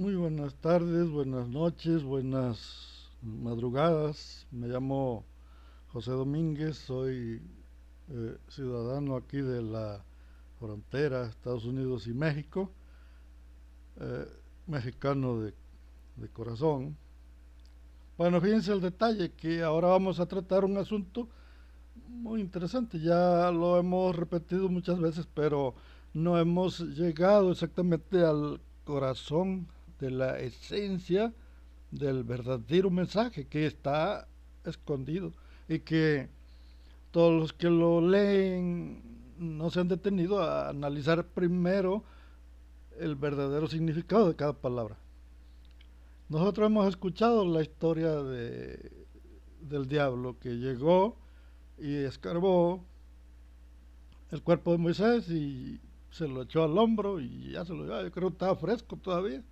Muy buenas tardes, buenas noches, buenas madrugadas. Me llamo José Domínguez, soy ciudadano aquí de la frontera Estados Unidos y México, eh, mexicano de corazón. Bueno, fíjense el detalle que ahora vamos a tratar un asunto muy interesante. Ya lo hemos repetido muchas veces, pero no hemos llegado exactamente al corazón de la esencia del verdadero mensaje que está escondido y que todos los que lo leen no se han detenido a analizar primero el verdadero significado de cada palabra. Nosotros hemos escuchado la historia del diablo que llegó y escarbó el cuerpo de Moisés y se lo echó al hombro y ya se lo llevaba. Yo creo que estaba fresco todavía.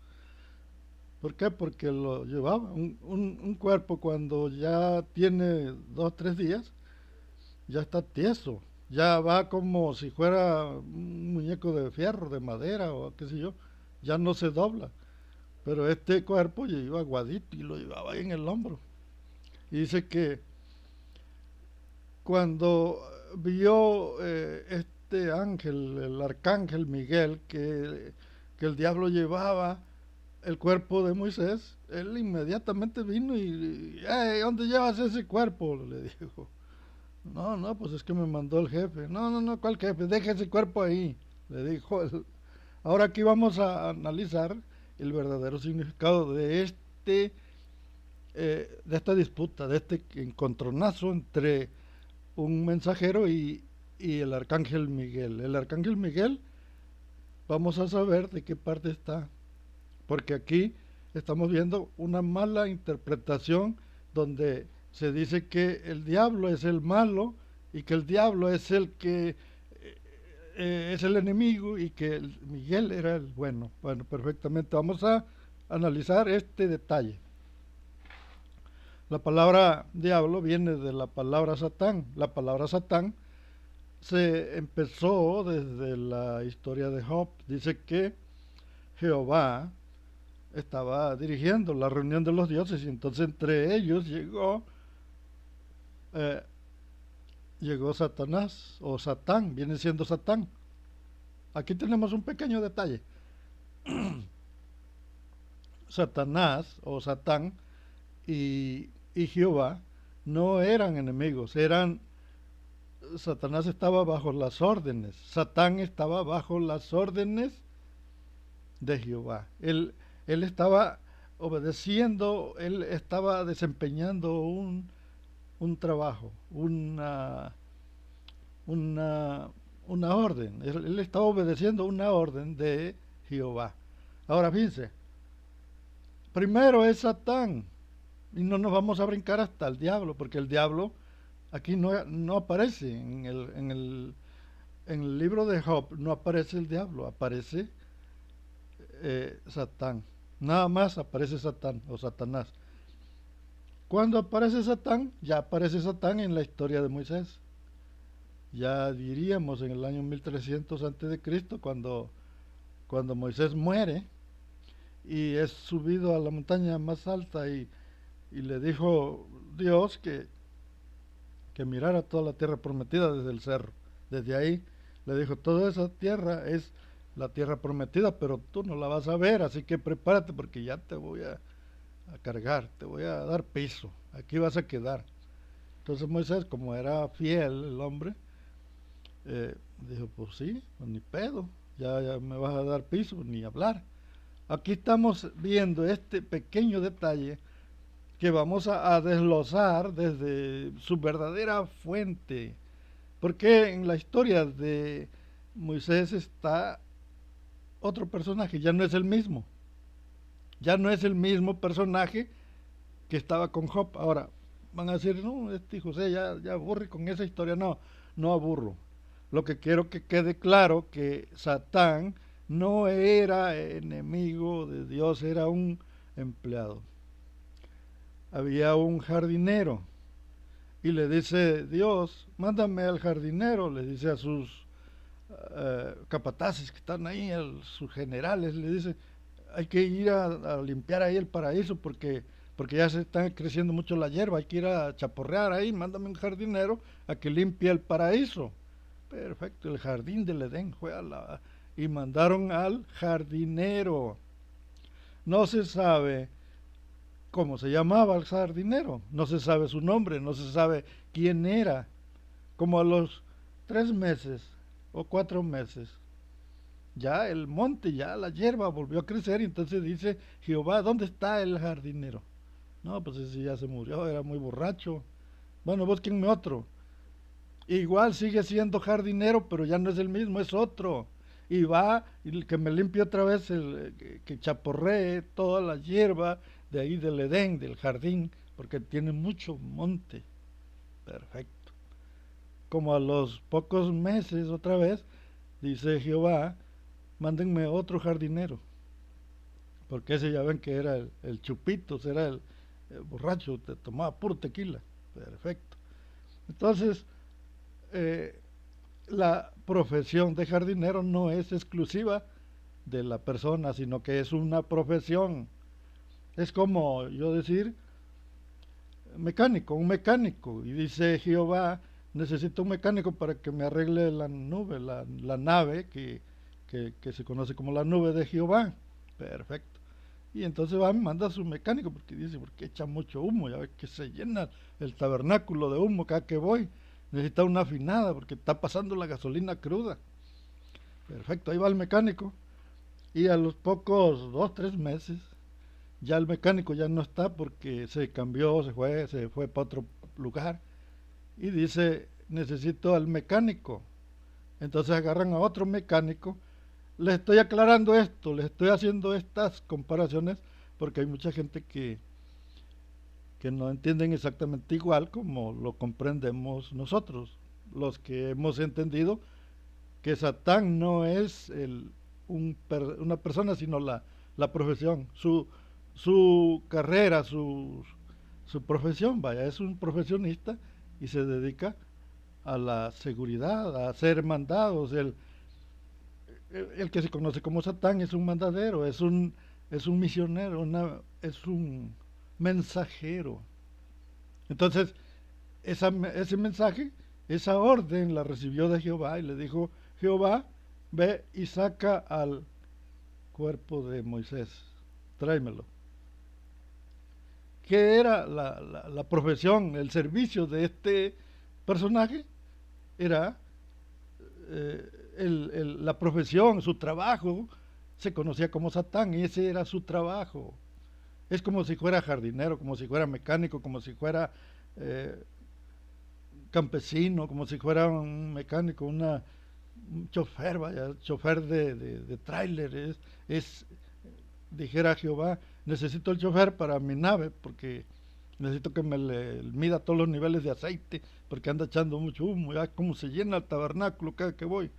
¿Por qué? Porque lo llevaba. Un cuerpo cuando ya tiene 2 o 3 días, ya está tieso. Ya va como si fuera un muñeco de fierro, de madera o qué sé yo. Ya no se dobla. Pero este cuerpo ya iba aguadito y lo llevaba ahí en el hombro. Y dice que cuando vio este ángel, el arcángel Miguel, que el diablo llevaba el cuerpo de Moisés, él inmediatamente vino y, "Hey, ¿dónde llevas ese cuerpo?" Le dijo. No, no, pues es que me mandó el jefe. No, no, no, ¿cuál jefe? Deja ese cuerpo ahí, le dijo él. Ahora aquí vamos a analizar el verdadero significado de esta disputa, de este encontronazo entre un mensajero y el arcángel Miguel. El arcángel Miguel, vamos a saber de qué parte está, porque aquí estamos viendo una mala interpretación donde se dice que el diablo es el malo y que el diablo es el que es el enemigo y que Miguel era el bueno. Bueno, perfectamente. Vamos a analizar este detalle. La palabra diablo viene de la palabra Satán. La palabra Satán se empezó desde la historia de Job. Dice que Jehová estaba dirigiendo la reunión de los dioses y entonces entre ellos eh, llegó Satanás o Satán, viene siendo Satán. Aquí tenemos un pequeño detalle. Satanás o Satán y Jehová no eran enemigos, Satanás estaba bajo las órdenes, Satán estaba bajo las órdenes de Jehová. Él estaba obedeciendo, él estaba desempeñando un trabajo, una, una orden. Él estaba obedeciendo una orden de Jehová. Ahora fíjense, primero es Satán, y no nos vamos a brincar hasta el diablo, porque el diablo aquí no aparece en el libro de Job, no aparece el diablo, aparece Satán. Nada más aparece Satán o Satanás. Cuando aparece Satán, ya aparece Satán en la historia de Moisés. Ya diríamos en el año 1300 antes de Cristo, cuando Moisés muere y es subido a la montaña más alta y le dijo Dios que mirara toda la tierra prometida desde el cerro. Desde ahí le dijo, toda esa tierra es la tierra prometida, pero tú no la vas a ver, así que prepárate porque ya te voy a cargar, te voy a dar piso, aquí vas a quedar. Entonces Moisés, como era fiel el hombre, dijo, pues sí, pues ni pedo, ya me vas a dar piso, ni hablar. Aquí estamos viendo este pequeño detalle que vamos a desglosar desde su verdadera fuente. Porque en la historia de Moisés está otro personaje, ya no es el mismo. Ya no es el mismo personaje que estaba con Job. Ahora, van a decir, no, este José ya aburre con esa historia. No, no aburro. Lo que quiero que quede claro que Satán no era enemigo de Dios, era un empleado. Había un jardinero y le dice Dios, mándame al jardinero, le dice a sus capataces que están ahí, sus generales, le dice, hay que ir a limpiar ahí el paraíso porque ya se está creciendo mucho la hierba, hay que ir a chaporrear ahí, mándame un jardinero a que limpie el paraíso. Perfecto, el jardín del Edén fue y mandaron al jardinero. No se sabe cómo se llamaba el jardinero, no se sabe su nombre, no se sabe quién era. Como a los 3 meses o 4 meses, ya el monte, ya la hierba volvió a crecer y entonces dice Jehová, ¿dónde está el jardinero? No, pues ese ya se murió, era muy borracho. Bueno, búsquenme otro. Igual sigue siendo jardinero, pero ya no es el mismo, es otro. Y va, y que me limpie otra vez, que chaporree toda la hierba de ahí del Edén, del jardín, porque tiene mucho monte. Perfecto. Como a los pocos meses otra vez, dice Jehová, mándenme otro jardinero. Porque ese ya ven que era el Chupitos, era el borracho, te tomaba puro tequila. Perfecto. Entonces, eh, la profesión de jardinero no es exclusiva de la persona, sino que es una profesión. Es como yo decir mecánico, un mecánico. Y dice Jehová, necesito un mecánico para que me arregle la nube, la nave que se conoce como la nube de Jehová. Perfecto. Y entonces va, manda a su mecánico porque dice, porque echa mucho humo, ya ves que se llena el tabernáculo de humo cada que voy. Necesita una afinada porque está pasando la gasolina cruda. Perfecto, ahí va el mecánico. Y a los pocos 2, 3 meses, ya el mecánico ya no está porque se cambió, se fue para otro lugar. Y dice, necesito al mecánico. Entonces agarran a otro mecánico. Les estoy aclarando esto, les estoy haciendo estas comparaciones porque hay mucha gente que no entienden exactamente igual como lo comprendemos nosotros, los que hemos entendido que Satán no es una persona, sino la profesión, su carrera, su profesión, vaya, es un profesionista y se dedica a la seguridad, a hacer mandados. El que se conoce como Satán es un mandadero, es un misionero, es un mensajero. Entonces, ese mensaje, esa orden la recibió de Jehová y le dijo, Jehová, ve y saca al cuerpo de Moisés, tráemelo. ¿Qué era la profesión, el servicio de este personaje? Era la profesión, su trabajo, se conocía como Satán y ese era su trabajo. Es como si fuera jardinero, como si fuera mecánico, como si fuera eh, campesino, como si fuera un mecánico, un chofer, vaya, chofer de tráiler. Dijera Jehová, necesito el chofer para mi nave porque necesito que me le mida todos los niveles de aceite porque anda echando mucho humo, ya como se llena el tabernáculo cada que voy.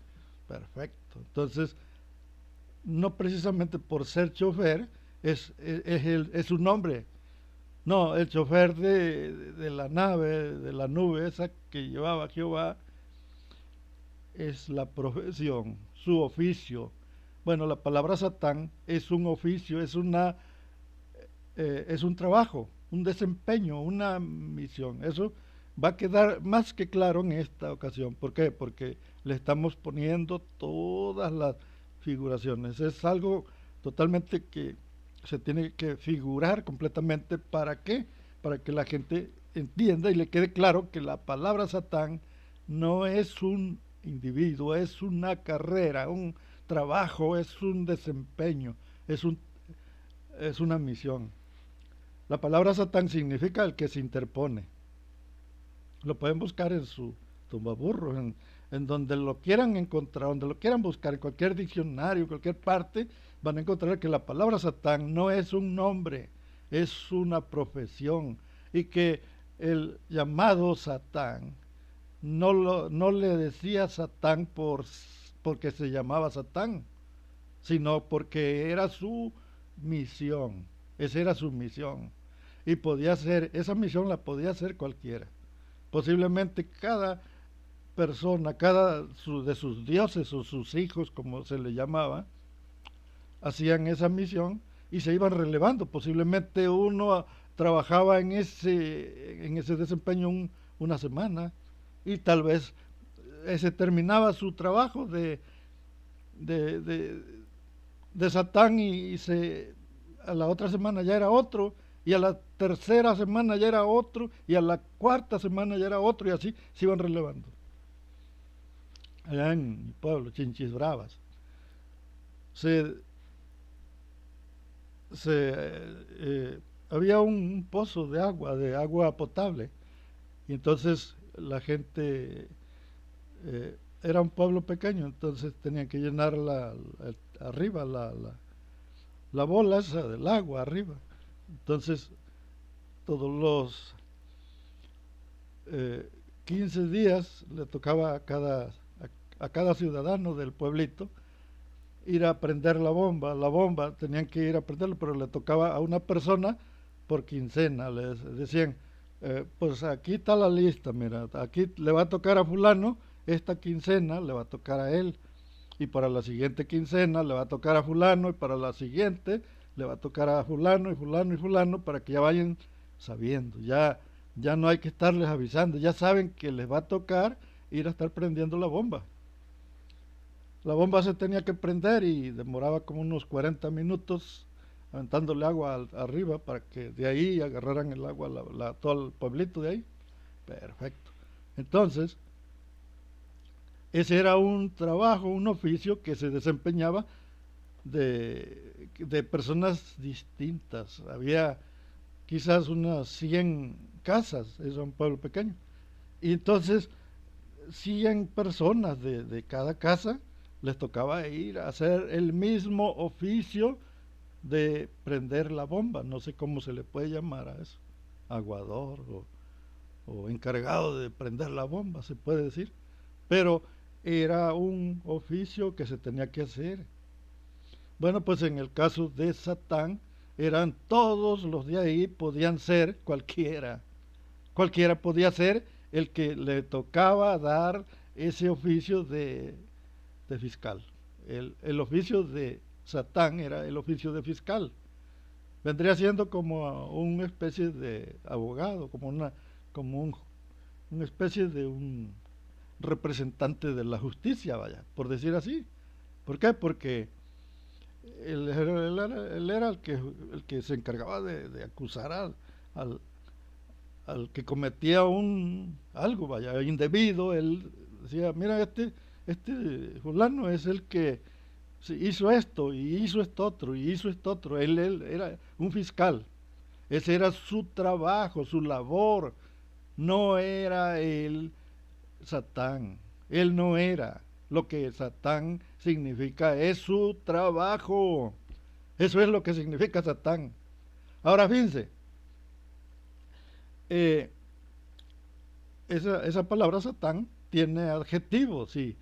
Perfecto. Entonces, no precisamente por ser chofer es su nombre. No, el chofer de la nave, de la nube esa que llevaba Jehová, es la profesión, su oficio. Bueno, la palabra Satán es un oficio, es un trabajo, un desempeño, una misión. Eso va a quedar más que claro en esta ocasión. ¿Por qué? Porque le estamos poniendo todas las figuraciones. Es algo totalmente que se tiene que figurar completamente. ¿Para qué? Para que la gente entienda y le quede claro que la palabra Satán no es un individuo, es una carrera, un trabajo, es un desempeño, es una misión. La palabra Satán significa el que se interpone. Lo pueden buscar en su tumbaburro, en donde lo quieran encontrar, donde lo quieran buscar, en cualquier diccionario, en cualquier parte, van a encontrar que la palabra Satán no es un nombre, es una profesión. Y que el llamado Satán no le decía Satán porque se llamaba Satán, sino porque era su misión. Esa era su misión. Y podía ser, esa misión la podía hacer cualquiera. Posiblemente cada persona, de sus dioses o sus hijos, como se le llamaba, hacían esa misión y se iban relevando. Posiblemente uno trabajaba en ese desempeño una semana y tal vez ese terminaba su trabajo de, de, de Satán a la otra semana ya era otro y a la tercera semana ya era otro y a la cuarta semana ya era otro y así se iban relevando. Allá en mi pueblo, Chinchis Bravas, se, se había un pozo de agua potable, y entonces la gente, era un pueblo pequeño, entonces tenían que llenar arriba la bola esa del agua arriba. Entonces todos los 15 días le tocaba a cada ciudadano del pueblito ir a prender la bomba tenían que ir a prenderla, pero le tocaba a una persona por quincena, les decían, pues aquí está la lista, mira, aquí le va a tocar a fulano, esta quincena le va a tocar a él, y para la siguiente quincena le va a tocar a fulano, y para la siguiente le va a tocar a fulano y fulano y fulano, para que ya vayan sabiendo, ya no hay que estarles avisando, ya saben que les va a tocar ir a estar prendiendo la bomba. La bomba se tenía que prender y demoraba como unos 40 minutos aventándole agua arriba para que de ahí agarraran el agua todo el pueblito de ahí. Perfecto. Entonces, ese era un trabajo, un oficio que se desempeñaba de personas distintas. Había quizás unas 100 casas, es un pueblo pequeño. Y entonces 100 personas de cada casa les tocaba ir a hacer el mismo oficio de prender la bomba. No sé cómo se le puede llamar a eso. Aguador o encargado de prender la bomba, se puede decir. Pero era un oficio que se tenía que hacer. Bueno, pues en el caso de Satán, eran todos los de ahí, podían ser cualquiera. Cualquiera podía ser el que le tocaba dar ese oficio de fiscal. El oficio de Satán era el oficio de fiscal. Vendría siendo como una especie de abogado, una especie de un representante de la justicia, vaya, por decir así. ¿Por qué? Porque él era el que se encargaba de acusar al, al que cometía algo, vaya, indebido. Él decía, mira, este fulano es el que hizo esto y hizo esto otro y hizo esto otro. Él era un fiscal. Ese era su trabajo, su labor. No era él Satán. Él no era. Lo que Satán significa es su trabajo. Eso es lo que significa Satán. Ahora fíjense, eh, esa palabra Satán tiene adjetivos y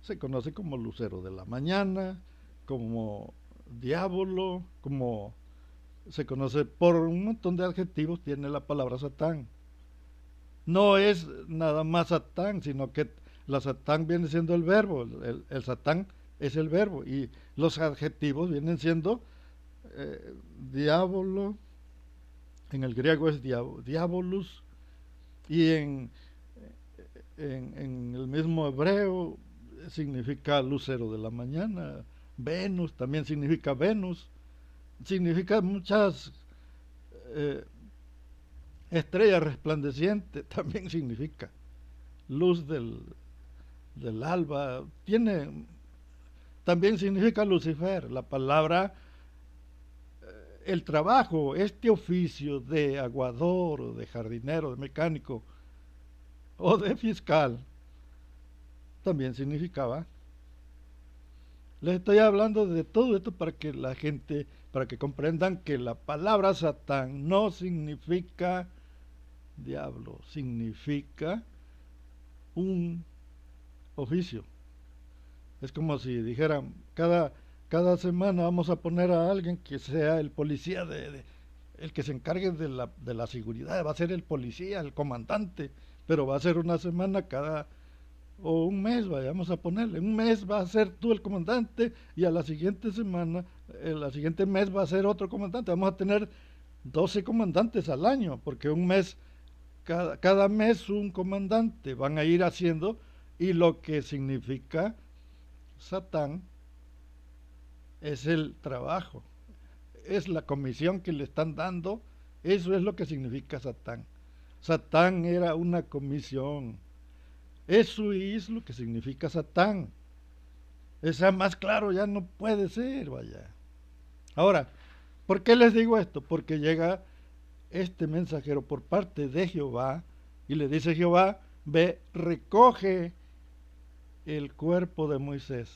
se conoce como lucero de la mañana, como diablo, como se conoce por un montón de adjetivos, tiene la palabra Satán. No es nada más Satán, sino que la Satán viene siendo el verbo, el Satán es el verbo y los adjetivos vienen siendo eh, diablo, en el griego es diabolus, y en el mismo hebreo significa lucero de la mañana. Venus también significa Venus, significa muchas eh, estrella resplandeciente, también significa luz del alba, también significa Lucifer. La palabra, el trabajo, este oficio de aguador o de jardinero, de mecánico o de fiscal, también significaba. Les estoy hablando de todo esto para que la gente, para que comprendan que la palabra Satán no significa diablo, significa un oficio. Es como si dijeran, cada semana vamos a poner a alguien que sea el policía, el que se encargue de la seguridad, va a ser el policía, el comandante, pero va a ser una semana o un mes, vayamos a ponerle, un mes va a ser tú el comandante y a la siguiente semana, el siguiente mes va a ser otro comandante. Vamos a tener 12 comandantes al año, porque un mes, cada mes un comandante van a ir haciendo, y lo que significa Satán es el trabajo, es la comisión que le están dando, eso es lo que significa Satán. Satán era una comisión, eso es lo que significa Satán. Esa más claro ya no puede ser, vaya. Ahora, ¿por qué les digo esto? Porque llega este mensajero por parte de Jehová y le dice Jehová, ve, recoge el cuerpo de Moisés.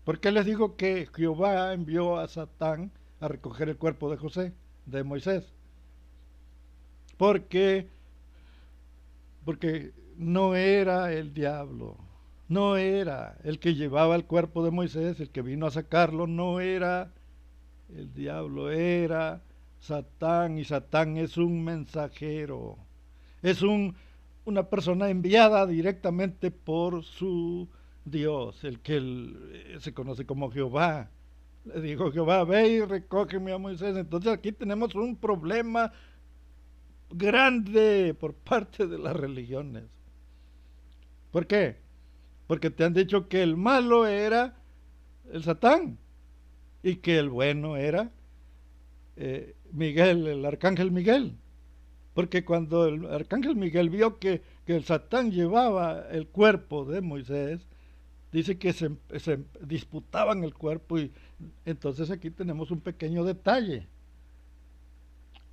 ¿Por qué les digo que Jehová envió a Satán a recoger el cuerpo de José, de Moisés? Porque, porque no era el diablo, no era el que llevaba el cuerpo de Moisés, el que vino a sacarlo, no era el diablo, era Satán, y Satán es un mensajero, es una persona enviada directamente por su Dios, el que se conoce como Jehová. Le dijo Jehová, ve y recógeme a Moisés. Entonces aquí tenemos un problema grande por parte de las religiones. ¿Por qué? Porque te han dicho que el malo era el Satán y que el bueno era Miguel, el arcángel Miguel. Porque cuando el arcángel Miguel vio que el Satán llevaba el cuerpo de Moisés, dice que se disputaban el cuerpo, y entonces aquí tenemos un pequeño detalle.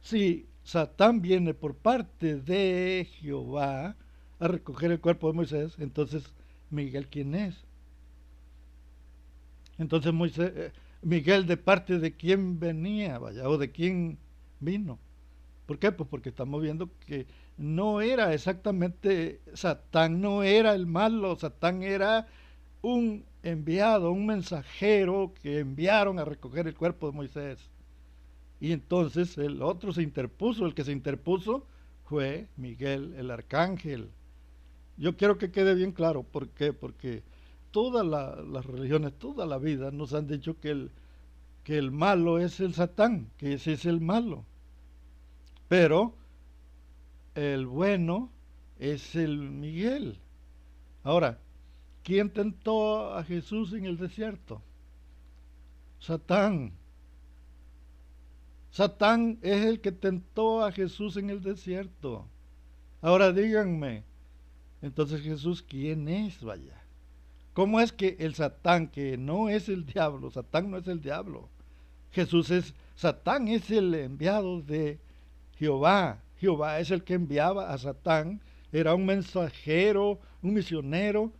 Si Satán viene por parte de Jehová a recoger el cuerpo de Moisés, entonces Miguel, ¿quién es? Entonces Miguel, ¿de parte de quién venía, vaya, o de quién vino? ¿Por qué? Pues porque estamos viendo que no era exactamente Satán, no era el malo, Satán era un enviado, un mensajero que enviaron a recoger el cuerpo de Moisés. Y entonces el otro se interpuso, el que se interpuso fue Miguel, el arcángel. Yo quiero que quede bien claro, ¿por qué? Porque todas las religiones, toda la vida nos han dicho que el malo es el Satán, que ese es el malo. Pero el bueno es el Miguel. Ahora, ¿quién tentó a Jesús en el desierto? Satán. Satán es el que tentó a Jesús en el desierto. Ahora díganme, entonces Jesús, ¿quién es? Vaya. ¿Cómo es que el Satán, que no es el diablo, Satán no es el diablo? Satán es el enviado de Jehová. Jehová es el que enviaba a Satán. Era un mensajero, un misionero,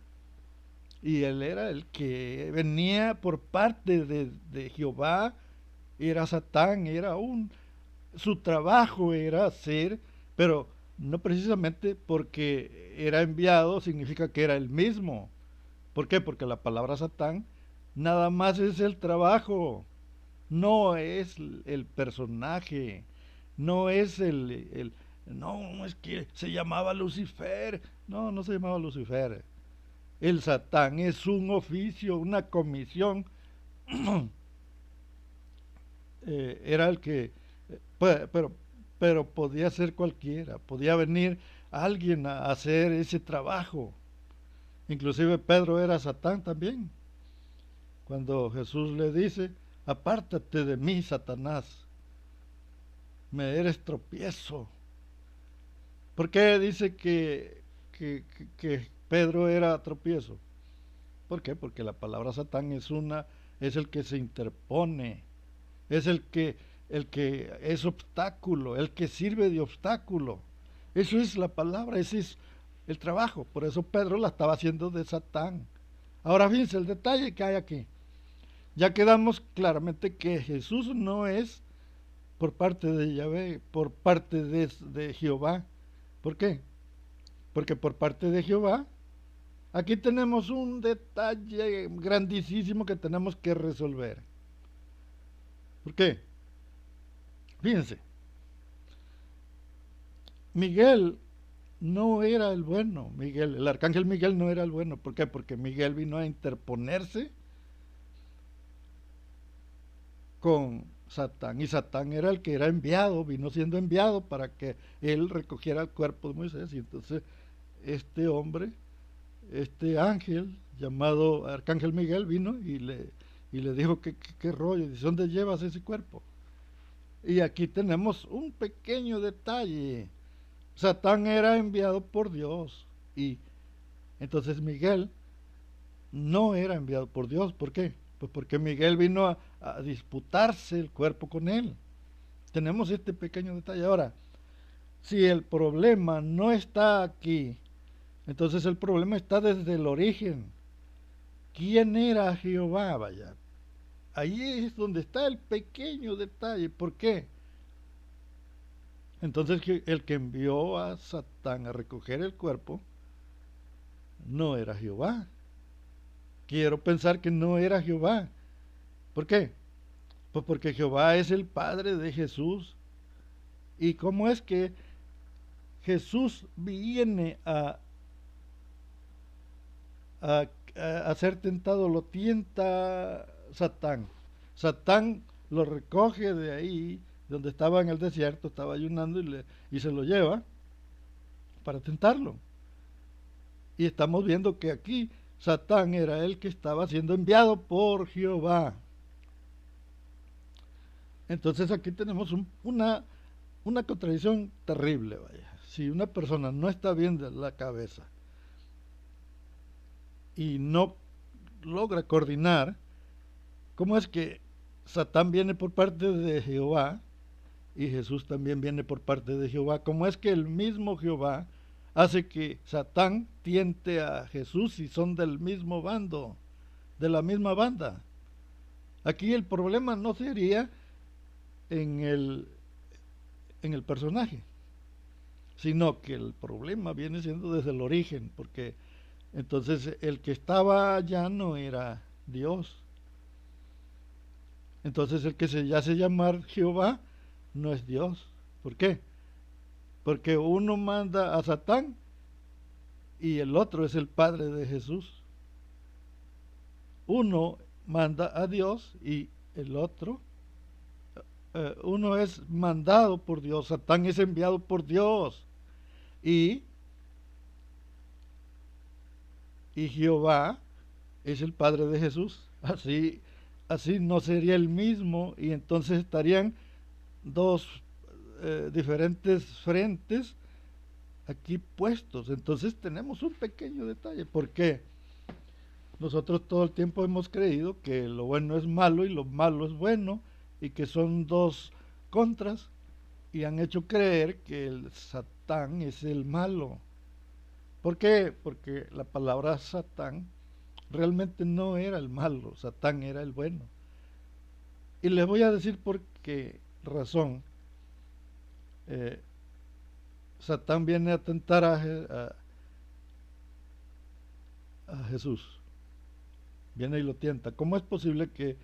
y él era el que venía por parte de Jehová. Era Satán, su trabajo era hacer, pero no precisamente porque era enviado significa que era el mismo. ¿Por qué? Porque la palabra Satán nada más es el trabajo, no es el personaje, no es no, es que se llamaba Lucifer. No, no se llamaba Lucifer. El Satán es un oficio, una comisión. Era el que, pero, pero podía ser cualquiera, podía venir alguien a hacer ese trabajo. Inclusive Pedro era Satán también. Cuando Jesús le dice, apártate de mí, Satanás, me eres tropiezo. ¿Por qué dice que Pedro era tropiezo? ¿Por qué? Porque la palabra Satán es el que se interpone, es el que es obstáculo, el que sirve de obstáculo. Eso es la palabra, ese es el trabajo. Por eso Pedro la estaba haciendo de Satán. Ahora fíjense el detalle que hay aquí. Ya quedamos claramente que Jesús no es por parte de Yahvé, por parte de Jehová. ¿Por qué? Porque por parte de Jehová, aquí tenemos un detalle grandísimo que tenemos que resolver. ¿Por qué? Fíjense, Miguel no era el bueno, Miguel. El arcángel Miguel no era el bueno. ¿Por qué? Porque Miguel vino a interponerse con Satán. Y Satán era el que era enviado, vino siendo enviado para que él recogiera el cuerpo de Moisés. Y entonces este hombre, este ángel llamado Arcángel Miguel vino y le dijo qué rollo, dice, ¿dónde llevas ese cuerpo? Y aquí tenemos un pequeño detalle. Satán era enviado por Dios y entonces Miguel no era enviado por Dios. ¿Por qué? Pues porque Miguel vino a disputarse el cuerpo con él. Tenemos este pequeño detalle. Ahora, si el problema no está aquí, entonces el problema está desde el origen. ¿Quién era Jehová? Vaya. Ahí es donde está el pequeño detalle. ¿Por qué? Entonces el que envió a Satán a recoger el cuerpo no era Jehová. Quiero pensar que no era Jehová. ¿Por qué? Pues porque Jehová es el Padre de Jesús. ¿Y cómo es que Jesús viene a, a ser tentado? Lo tienta Satán. Satán lo recoge de ahí, donde estaba en el desierto, estaba ayunando y se lo lleva para tentarlo. Y estamos viendo que aquí Satán era el que estaba siendo enviado por Jehová. Entonces aquí tenemos una contradicción terrible, vaya. Si una persona no está bien de la cabeza y no logra coordinar, ¿cómo es que Satán viene por parte de Jehová y Jesús también viene por parte de Jehová? ¿Cómo es que el mismo Jehová hace que Satán tiente a Jesús y son del mismo bando, de la misma banda? Aquí el problema no sería en el personaje, sino que el problema viene siendo desde el origen, porque entonces el que estaba allá no era Dios. Entonces el que se hace llamar Jehová no es Dios. ¿Por qué? Porque uno manda a Satán y el otro es el Padre de Jesús. Uno manda a Dios y el otro, uno es mandado por Dios, Satán es enviado por Dios y, y Jehová es el Padre de Jesús. Así no sería el mismo y entonces estarían dos diferentes frentes aquí puestos. Entonces tenemos un pequeño detalle. ¿Por qué? Nosotros todo el tiempo hemos creído que lo bueno es malo y lo malo es bueno y que son dos contras y han hecho creer que el Satán es el malo. ¿Por qué? Porque la palabra Satán realmente no era el malo, Satán era el bueno. Y les voy a decir por qué razón Satán viene a tentar a Jesús. Viene y lo tienta. ¿Cómo es posible que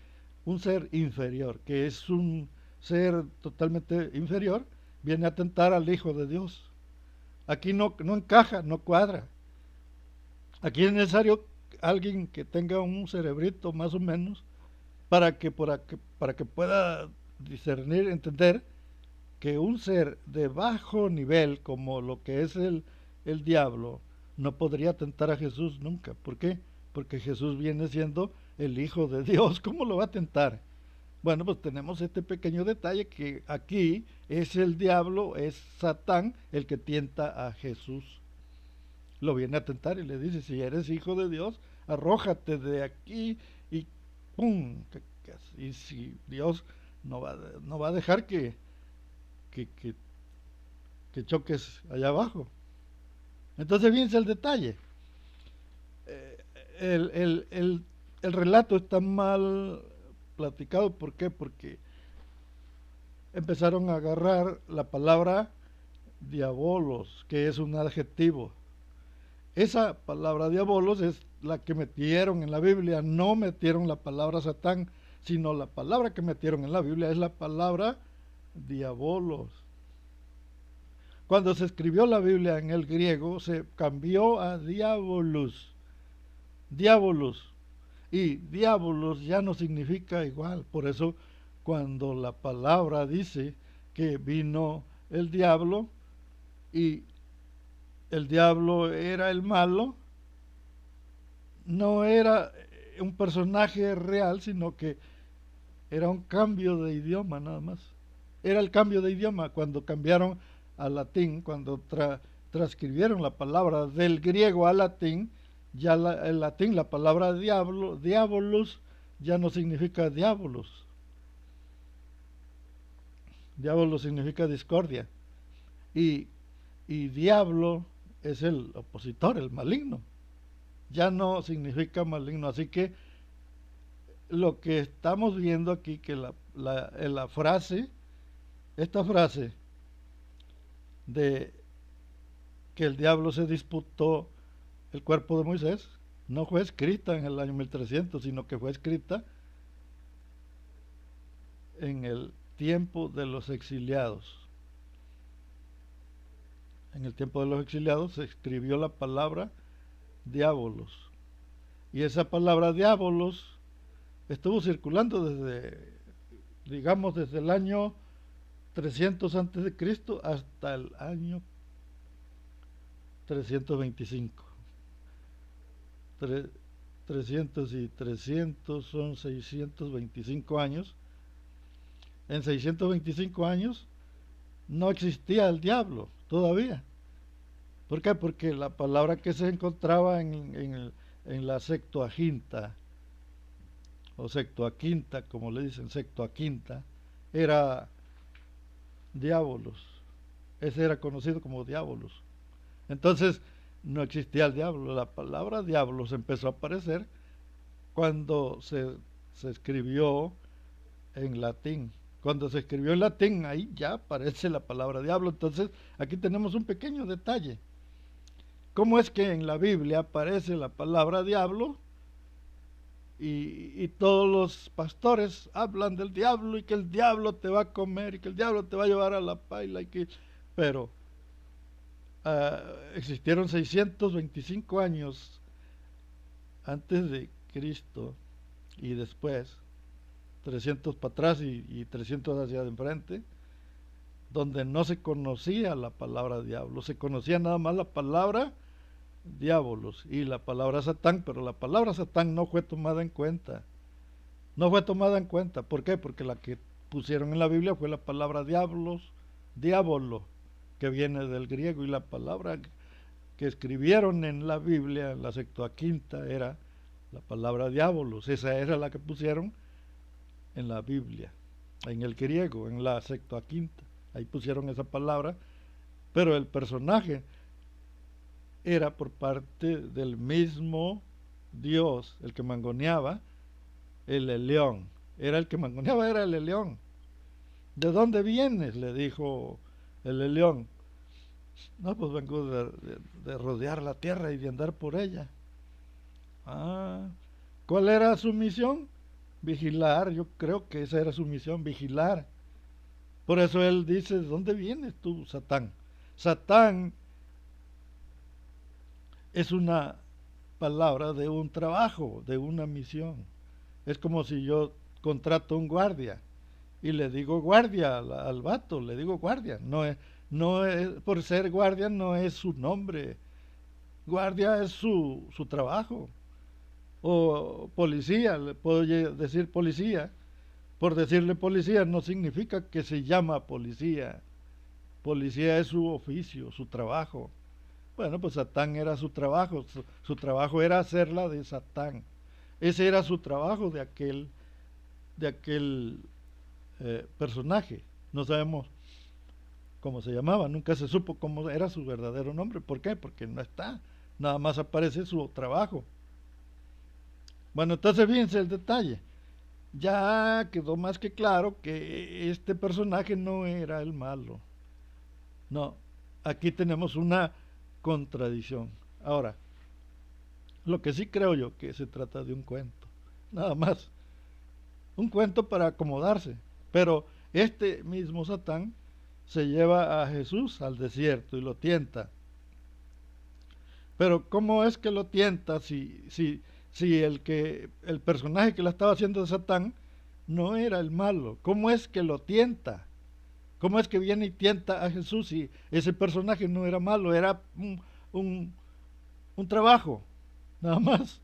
un ser inferior, que es un ser totalmente inferior, viene a tentar al Hijo de Dios? Aquí no encaja, no cuadra. Aquí es necesario alguien que tenga un cerebrito más o menos para que pueda discernir, entender que un ser de bajo nivel como lo que es el diablo no podría tentar a Jesús nunca. ¿Por qué? Porque Jesús viene siendo el Hijo de Dios. ¿Cómo lo va a tentar? Bueno, pues tenemos este pequeño detalle que aquí es el diablo, es Satán el que tienta a Jesús. Lo viene a tentar y le dice, si eres hijo de Dios, arrójate de aquí y ¡pum! Y si Dios no va a dejar que, que, que choques allá abajo. Entonces fíjense el detalle. El, el, el, el relato está mal platicado. ¿Por qué? Porque empezaron a agarrar la palabra diabolos, que es un adjetivo. Esa palabra diabolos es la que metieron en la Biblia, no metieron la palabra Satán, sino la palabra que metieron en la Biblia es la palabra diabolos. Cuando se escribió la Biblia en el griego, se cambió a diabolos. Diabolos. Y diabolos ya no significa igual. Por eso, cuando la palabra dice que vino el diablo y el diablo era el malo, no era un personaje real, sino que era un cambio de idioma nada más. Era el cambio de idioma cuando cambiaron al latín, cuando transcribieron la palabra del griego al latín, ya el latín, la palabra diablo, diabolos, ya no significa diabolos. Diablo significa discordia. Y, y diablo es el opositor, el maligno. Ya no significa maligno. Así que lo que estamos viendo aquí, que la frase, esta frase de que el diablo se disputó el cuerpo de Moisés, no fue escrita en el año 1300, sino que fue escrita en el tiempo de los exiliados. En el tiempo de los exiliados se escribió la palabra diabolos. Y esa palabra diabolos estuvo circulando desde, digamos, desde el año 300 antes de Cristo hasta el año 325. 300 y 300 son 625 años. En 625 años no existía el diablo todavía. ¿Por qué? Porque la palabra que se encontraba en la Septuaginta, o Septuaginta, como le dicen, Septuaginta, era diabolos. Ese era conocido como diabolos. Entonces, no existía el diablo. La palabra diablos empezó a aparecer cuando se escribió en latín. Cuando se escribió en latín, ahí ya aparece la palabra diablo. Entonces, aquí tenemos un pequeño detalle. ¿Cómo es que en la Biblia aparece la palabra diablo? Y todos los pastores hablan del diablo y que el diablo te va a comer y que el diablo te va a llevar a la paila. Pero existieron 625 años antes de Cristo y después, 300 para atrás y 300 hacia de enfrente, donde no se conocía la palabra diablo, se conocía nada más la palabra diabolos y la palabra Satán, pero la palabra Satán no fue tomada en cuenta. No fue tomada en cuenta. ¿Por qué? Porque la que pusieron en la Biblia fue la palabra diablos, diabolo, que viene del griego, y la palabra que escribieron en la Biblia, en la Septuaginta, era la palabra diabolos. Esa era la que pusieron en la Biblia, en el griego, en la Septuaginta. Ahí pusieron esa palabra, pero el personaje era por parte del mismo Dios, el que mangoneaba, el León. Era el que mangoneaba, era el León. ¿De dónde vienes?, le dijo el León. No, pues vengo de rodear la tierra y de andar por ella. Ah, ¿cuál era su misión? Vigilar. Yo creo que esa era su misión, vigilar. Por eso él dice, ¿de dónde vienes tú, Satán? Satán es una palabra de un trabajo, de una misión. Es como si yo contrato un guardia y le digo guardia al vato, le digo guardia. No es, por ser guardia no es su nombre. Guardia es su trabajo. O policía, le puedo decir policía. Por decirle policía no significa que se llama policía. Policía es su oficio, su trabajo. Bueno, pues Satán era su trabajo. Su trabajo era hacerla de Satán. Ese era su trabajo de aquel personaje. No sabemos cómo se llamaba, nunca se supo cómo era su verdadero nombre. ¿Por qué? Porque no está. Nada más aparece su trabajo. Bueno, entonces fíjense el detalle. Ya quedó más que claro que este personaje no era el malo. No, aquí tenemos una contradicción. Ahora, lo que sí creo yo que se trata de un cuento, nada más. Un cuento para acomodarse. Pero este mismo Satán se lleva a Jesús al desierto y lo tienta. Pero ¿cómo es que lo tienta si el personaje que la estaba haciendo de Satán no era el malo? ¿Cómo es que lo tienta? ¿Cómo es que viene y tienta a Jesús si ese personaje no era malo, era un, un trabajo, nada más?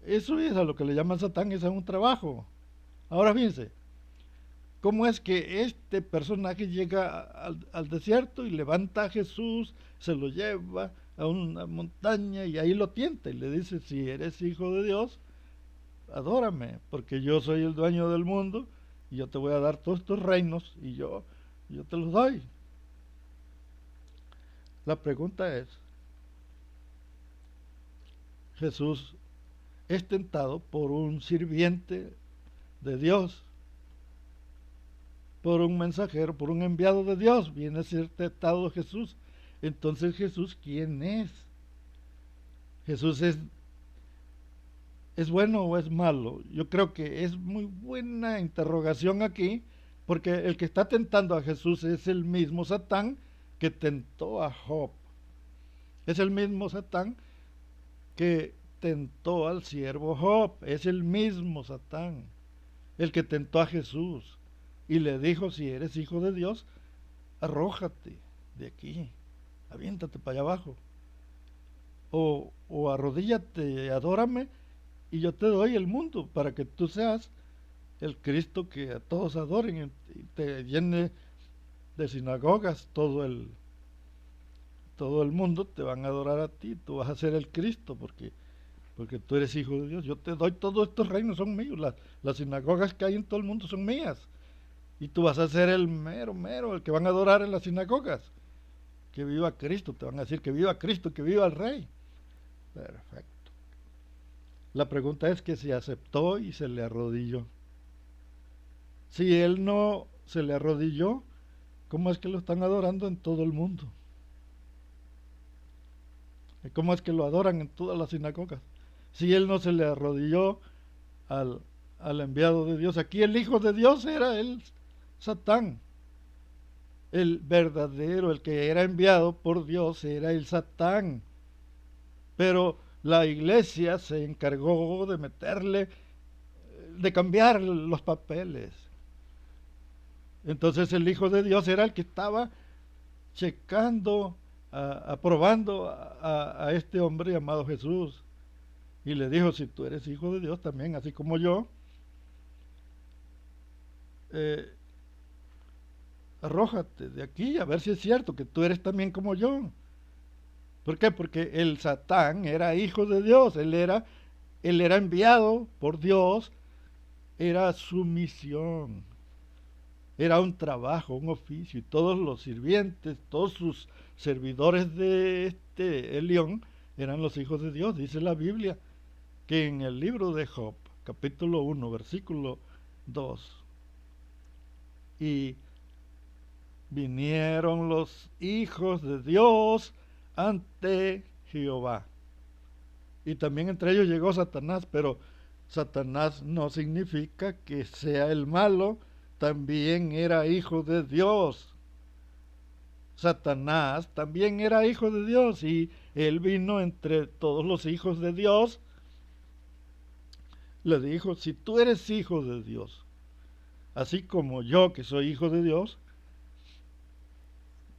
Eso es a lo que le llaman Satán, es un trabajo. Ahora fíjense, ¿cómo es que este personaje llega al desierto y levanta a Jesús, se lo lleva a una montaña y ahí lo tienta y le dice, si eres hijo de Dios, adórame, porque yo soy el dueño del mundo y yo te voy a dar todos estos reinos y yo te los doy? La pregunta es, Jesús es tentado por un sirviente de Dios, por un mensajero, por un enviado de Dios, viene a ser tentado Jesús. Entonces Jesús, ¿quién es? ¿Jesús es bueno o es malo? Yo creo que es muy buena interrogación aquí, porque el que está tentando a Jesús es el mismo Satán que tentó a Job. Es el mismo Satán que tentó al siervo Job. Es el mismo Satán el que tentó a Jesús y le dijo, si eres hijo de Dios, arrójate de aquí, aviéntate para allá abajo, o arrodíllate, adórame y yo te doy el mundo para que tú seas el Cristo que a todos adoren y te llene de sinagogas todo el mundo te van a adorar a ti, tú vas a ser el Cristo porque tú eres hijo de Dios. Yo te doy todos estos reinos, son míos, las sinagogas que hay en todo el mundo son mías. Y tú vas a ser el mero, el que van a adorar en las sinagogas. Que viva Cristo, te van a decir que viva Cristo, que viva el Rey. Perfecto. La pregunta es que si aceptó y se le arrodilló. Si él no se le arrodilló, ¿cómo es que lo están adorando en todo el mundo? ¿Cómo es que lo adoran en todas las sinagogas? Si él no se le arrodilló al enviado de Dios. Aquí el Hijo de Dios era el Satán. El verdadero, el que era enviado por Dios, era el Satán. Pero la iglesia se encargó de meterle, de cambiar los papeles. Entonces el Hijo de Dios era el que estaba checando, aprobando a este hombre llamado Jesús. Y le dijo, si tú eres hijo de Dios también, así como yo, arrójate de aquí a ver si es cierto que tú eres también como yo. ¿Por qué? Porque el Satán era hijo de Dios, él era enviado por Dios, era su misión, era un trabajo, un oficio, y todos los sirvientes, todos sus servidores de el león, eran los hijos de Dios. Dice la Biblia que en el libro de Job, capítulo 1, versículo 2, y vinieron los hijos de Dios ante Jehová. Y también entre ellos llegó Satanás, pero Satanás no significa que sea el malo, también era hijo de Dios. Satanás también era hijo de Dios y él vino entre todos los hijos de Dios. Le dijo, si tú eres hijo de Dios, así como yo que soy hijo de Dios,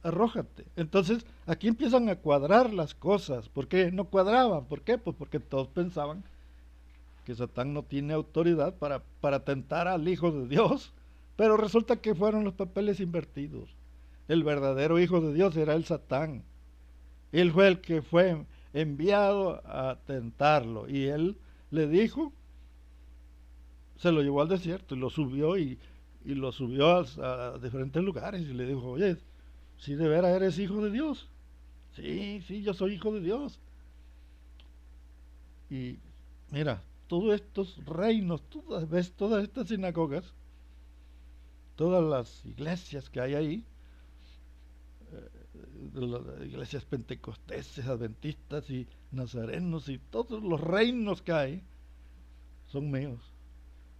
arrójate. Entonces aquí empiezan a cuadrar las cosas. ¿Por qué no cuadraban? ¿Por qué? Pues porque todos pensaban que Satán no tiene autoridad para tentar al Hijo de Dios, pero resulta que fueron los papeles invertidos. El verdadero Hijo de Dios era el Satán. Él fue el que fue enviado a tentarlo y él le dijo, se lo llevó al desierto y lo subió y lo subió a diferentes lugares y le dijo, oye, si de veras eres hijo de Dios. Sí, yo soy hijo de Dios. Y mira, todos estos reinos, ves todas estas sinagogas, todas las iglesias que hay ahí, las iglesias pentecosteses, adventistas y nazarenos y todos los reinos que hay, son míos.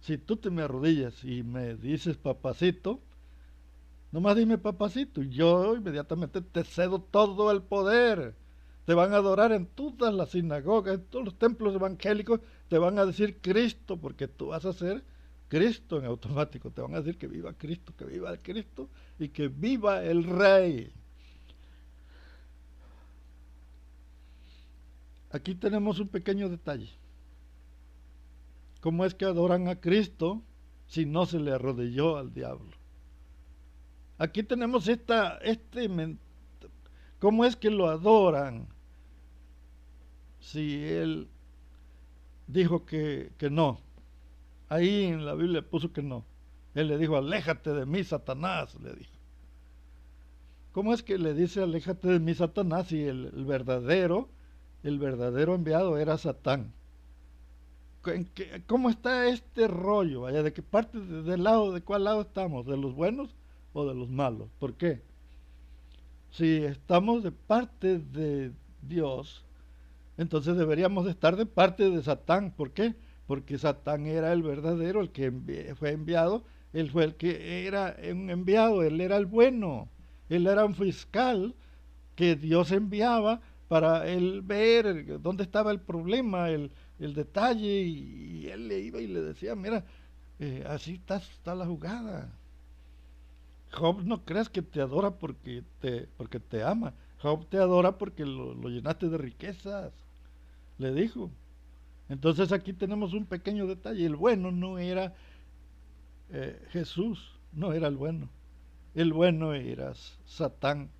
Si tú te me arrodillas y me dices papacito, Nomás dime papacito, y yo inmediatamente te cedo todo el poder. Te van a adorar en todas las sinagogas, en todos los templos evangélicos, te van a decir Cristo, porque tú vas a ser Cristo en automático. Te van a decir que viva el Cristo y que viva el Rey. Aquí tenemos un pequeño detalle. ¿Cómo es que adoran a Cristo si no se le arrodilló al diablo? Aquí tenemos ¿cómo es que lo adoran si él dijo que no? Ahí en la Biblia puso que no. Él le dijo, aléjate de mí, Satanás, le dijo. ¿Cómo es que le dice, aléjate de mí, Satanás, si el verdadero enviado era Satán? ¿Cómo está este rollo? Vaya, ¿de qué parte, del lado, de cuál lado estamos? ¿De los buenos o de los malos? ¿Por qué? Si estamos de parte de Dios, entonces deberíamos estar de parte de Satán. ¿Por qué? Porque Satán era el verdadero, el que fue enviado. Él fue el que era un enviado, él era el bueno. Él era un fiscal que Dios enviaba para él ver dónde estaba el problema, el detalle, y él le iba y le decía, mira, así está la jugada. Job no creas que te adora porque te ama. Job te adora porque lo llenaste de riquezas, le dijo. Entonces aquí tenemos un pequeño detalle. El bueno no era Jesús, no era el bueno. El bueno era Satán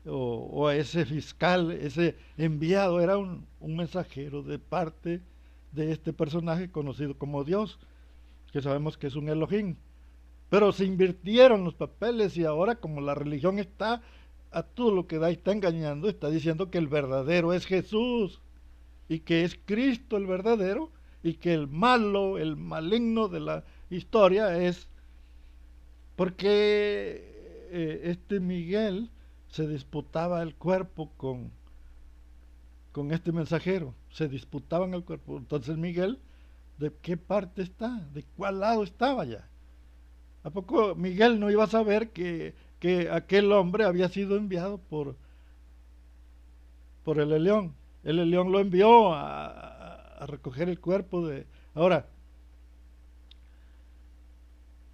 o ese fiscal, ese enviado, era un mensajero de parte de este personaje conocido como Dios, que sabemos que es un Elohim. Pero se invirtieron los papeles y ahora como la religión está a todo lo que da y está engañando, está diciendo que el verdadero es Jesús y que es Cristo el verdadero y que el malo, el maligno de la historia es porque este Miguel se disputaba el cuerpo con este mensajero, se disputaban el cuerpo. Entonces Miguel, ¿de qué parte está? ¿De cuál lado estaba ya? ¿A poco Miguel no iba a saber que aquel hombre había sido enviado por el León? El León lo envió a recoger el cuerpo de... Ahora,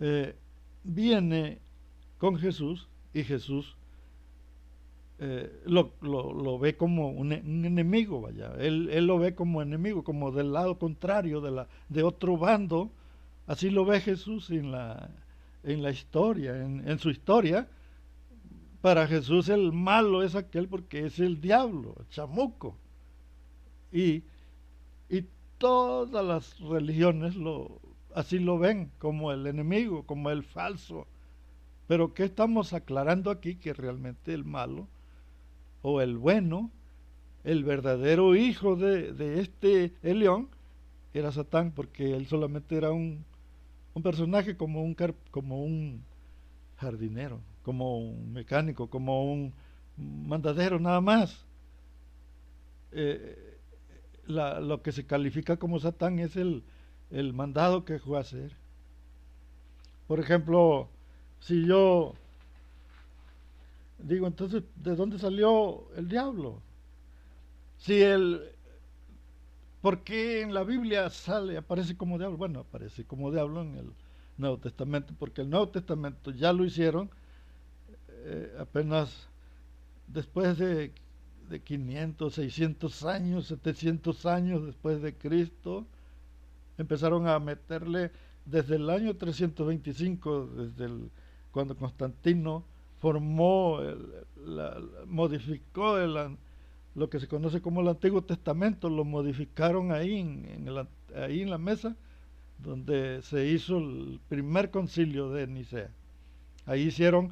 eh, viene con Jesús y Jesús lo ve como un enemigo, vaya. Él lo ve como enemigo, como del lado contrario, de otro bando. Así lo ve Jesús en la historia, en su historia. Para Jesús el malo es aquel porque es el diablo, el chamuco. Y, y todas las religiones así lo ven, como el enemigo, como el falso. Pero ¿qué estamos aclarando aquí? Que realmente el malo o el bueno, el verdadero hijo de este Elión, era Satán, porque él solamente era un personaje como un jardinero, como un mecánico, como un mandadero nada más. Eh, lo que se califica como Satán es el mandado que fue a hacer. Por ejemplo, si yo digo, entonces, ¿de dónde salió el diablo? Si el, ¿Por qué en la Biblia aparece como diablo? Bueno, aparece como diablo en el Nuevo Testamento, porque el Nuevo Testamento ya lo hicieron apenas después de 500, 600 años, 700 años después de Cristo, empezaron a meterle desde el año 325, cuando Constantino formó, modificó lo que se conoce como el Antiguo Testamento, lo modificaron ahí en la mesa donde se hizo el primer concilio de Nicea. Ahí hicieron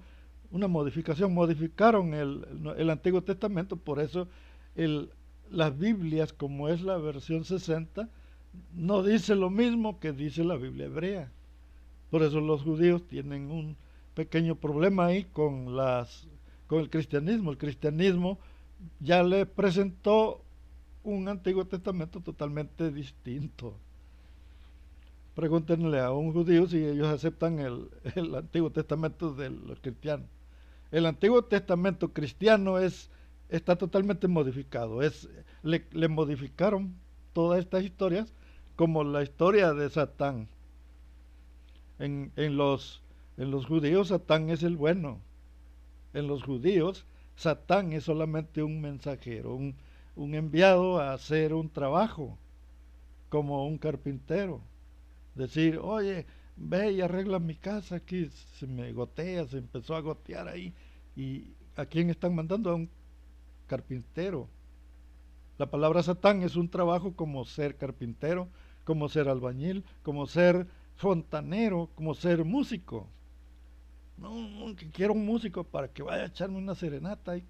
una modificación, modificaron el Antiguo Testamento, por eso el, las Biblias, como es la versión 60, no dice lo mismo que dice la Biblia hebrea. Por eso los judíos tienen un pequeño problema ahí con el cristianismo. El cristianismo ya le presentó un Antiguo Testamento totalmente distinto. Pregúntenle a un judío si ellos aceptan el Antiguo Testamento de los cristianos. El Antiguo Testamento cristiano está totalmente modificado. Le modificaron todas estas historias como la historia de Satán. En, en, los, en los judíos Satán es el bueno. En los judíos Satán es solamente un mensajero, un enviado a hacer un trabajo, como un carpintero. Decir, oye, ve y arregla mi casa, aquí se me gotea, se empezó a gotear ahí. ¿Y a quién están mandando? A un carpintero. La palabra Satán es un trabajo como ser carpintero, como ser albañil, como ser fontanero, como ser músico. No, que quiero un músico para que vaya a echarme una serenata ahí.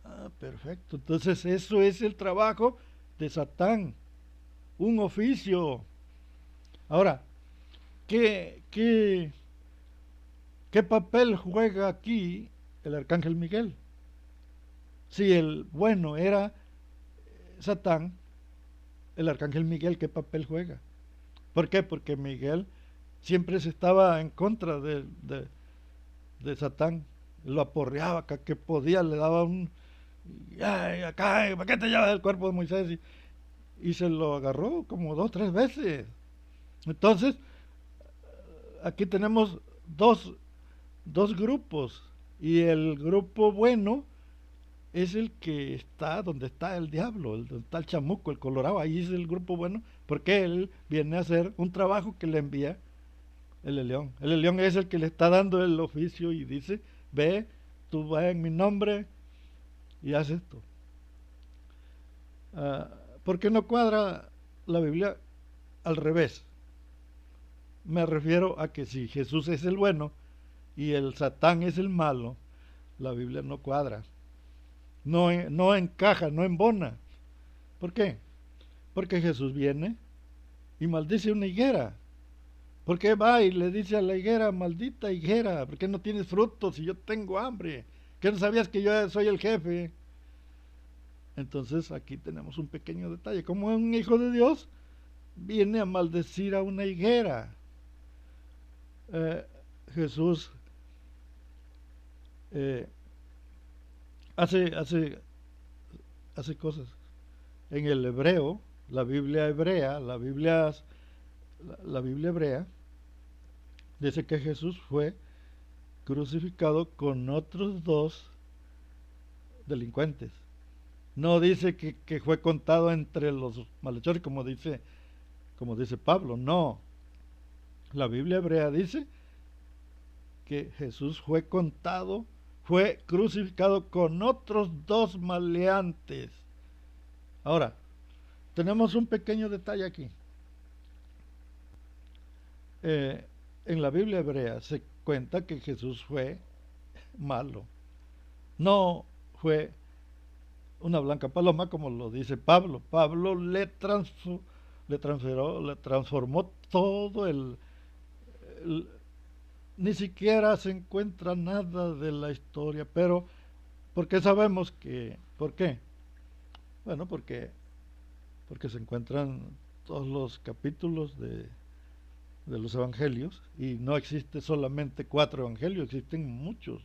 Ah, perfecto. Entonces eso es el trabajo de Satán, un oficio. Ahora, ¿qué, qué, qué papel juega aquí el arcángel Miguel? Si el bueno era Satán, el arcángel Miguel, ¿qué papel juega? ¿Por qué? Porque Miguel siempre se estaba en contra de Satán, lo aporreaba, que podía, le daba un... Ay, acá, ¿para qué te llevas el cuerpo de Moisés? Y se lo agarró como 2, 3 veces. Entonces, aquí tenemos dos grupos, y el grupo bueno es el que está donde está el diablo, donde está el chamuco, el colorado, ahí es el grupo bueno, porque él viene a hacer un trabajo que le envía el Elión. El Elión es el que le está dando el oficio y dice, ve, tú vas en mi nombre y haz esto. ¿Por qué no cuadra la Biblia al revés? Me refiero a que si Jesús es el bueno y el Satán es el malo, la Biblia no cuadra, no encaja, no embona. ¿Por qué? Porque Jesús viene y maldice una higuera. ¿Por qué va y le dice a la higuera, maldita higuera, por qué no tienes frutos si yo tengo hambre? ¿Qué no sabías que yo soy el jefe? Entonces aquí tenemos un pequeño detalle. Como un hijo de Dios viene a maldecir a una higuera. Eh, Jesús eh, hace, hace, hace cosas. En el hebreo, la Biblia hebrea, la Biblia hebrea, dice que Jesús fue crucificado con otros 2 delincuentes. No dice que fue contado entre los malhechores como dice Pablo, no. La Biblia hebrea dice que Jesús fue crucificado con otros 2 maleantes. Ahora, tenemos un pequeño detalle aquí. En la Biblia hebrea se cuenta que Jesús fue malo. No fue una blanca paloma como lo dice Pablo. Pablo le transformó todo el ni siquiera se encuentra nada de la historia, pero ¿por qué sabemos que? ¿Por qué? Bueno, porque se encuentran todos los capítulos de los evangelios y no existe solamente 4 evangelios, existen muchos.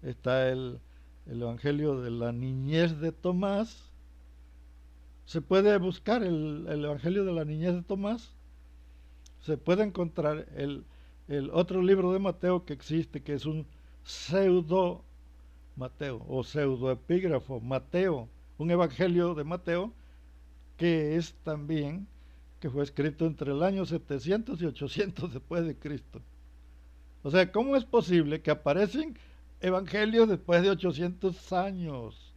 Está el evangelio de la niñez de Tomás. Se puede buscar el evangelio de la niñez de Tomás. Se puede encontrar el otro libro de Mateo que existe, que es un pseudo Mateo o pseudoepígrafo Mateo, un evangelio de Mateo que es también que fue escrito entre el año 700 y 800 después de Cristo. O sea, ¿cómo es posible que aparecen evangelios después de 800 años?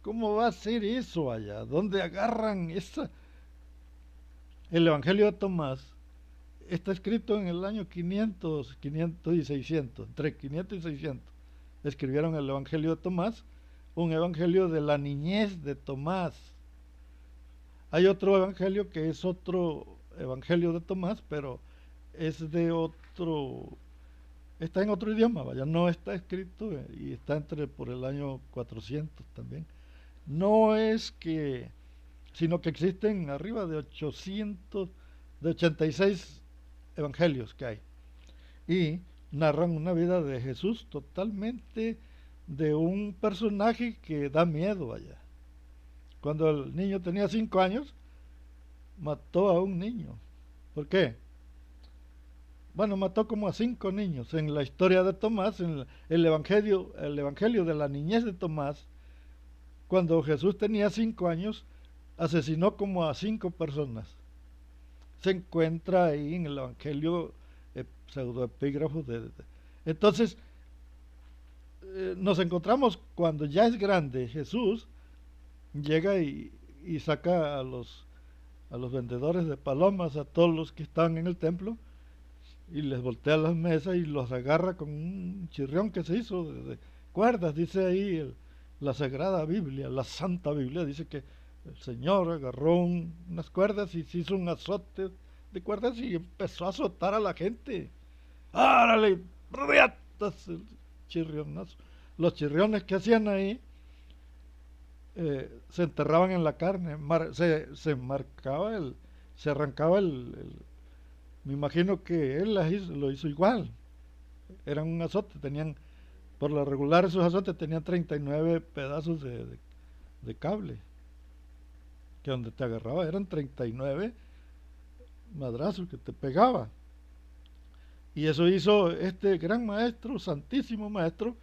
¿Cómo va a ser eso allá? ¿Dónde agarran esa? El evangelio de Tomás está escrito en el año 500 y 600, entre 500 y 600. Escribieron el evangelio de Tomás, un evangelio de la niñez de Tomás. Hay otro evangelio que es otro evangelio de Tomás, pero es de otro, está en otro idioma, vaya, no está escrito y está por el año 400 también. No es que, sino que existen arriba de 800 de 86 evangelios que hay. Y narran una vida de Jesús totalmente de un personaje que da miedo allá. Cuando el niño tenía 5 años, mató a un niño. ¿Por qué? Bueno, mató como a 5 niños. En la historia de Tomás, en el evangelio de la niñez de Tomás, cuando Jesús tenía 5 años, asesinó como a 5 personas. Se encuentra ahí en el evangelio pseudoepígrafos entonces nos encontramos cuando ya es grande Jesús, llega y saca a los vendedores de palomas, a todos los que están en el templo, y les voltea las mesas y los agarra con un chirrión que se hizo de cuerdas. Dice ahí la Sagrada Biblia, la Santa Biblia, dice que el Señor agarró unas cuerdas y se hizo un azote de cuerdas y empezó a azotar a la gente. ¡Árale! ¡Riatas! El chirrionazo. Los chirriones que hacían ahí se enterraban en la carne, se marcaba se arrancaba me imagino que él lo hizo igual. Eran un azote, tenían, por lo regular esos azotes tenían 39 pedazos de cable, que donde te agarraba eran 39 madrazos que te pegaba. Y eso hizo este gran maestro, santísimo maestro,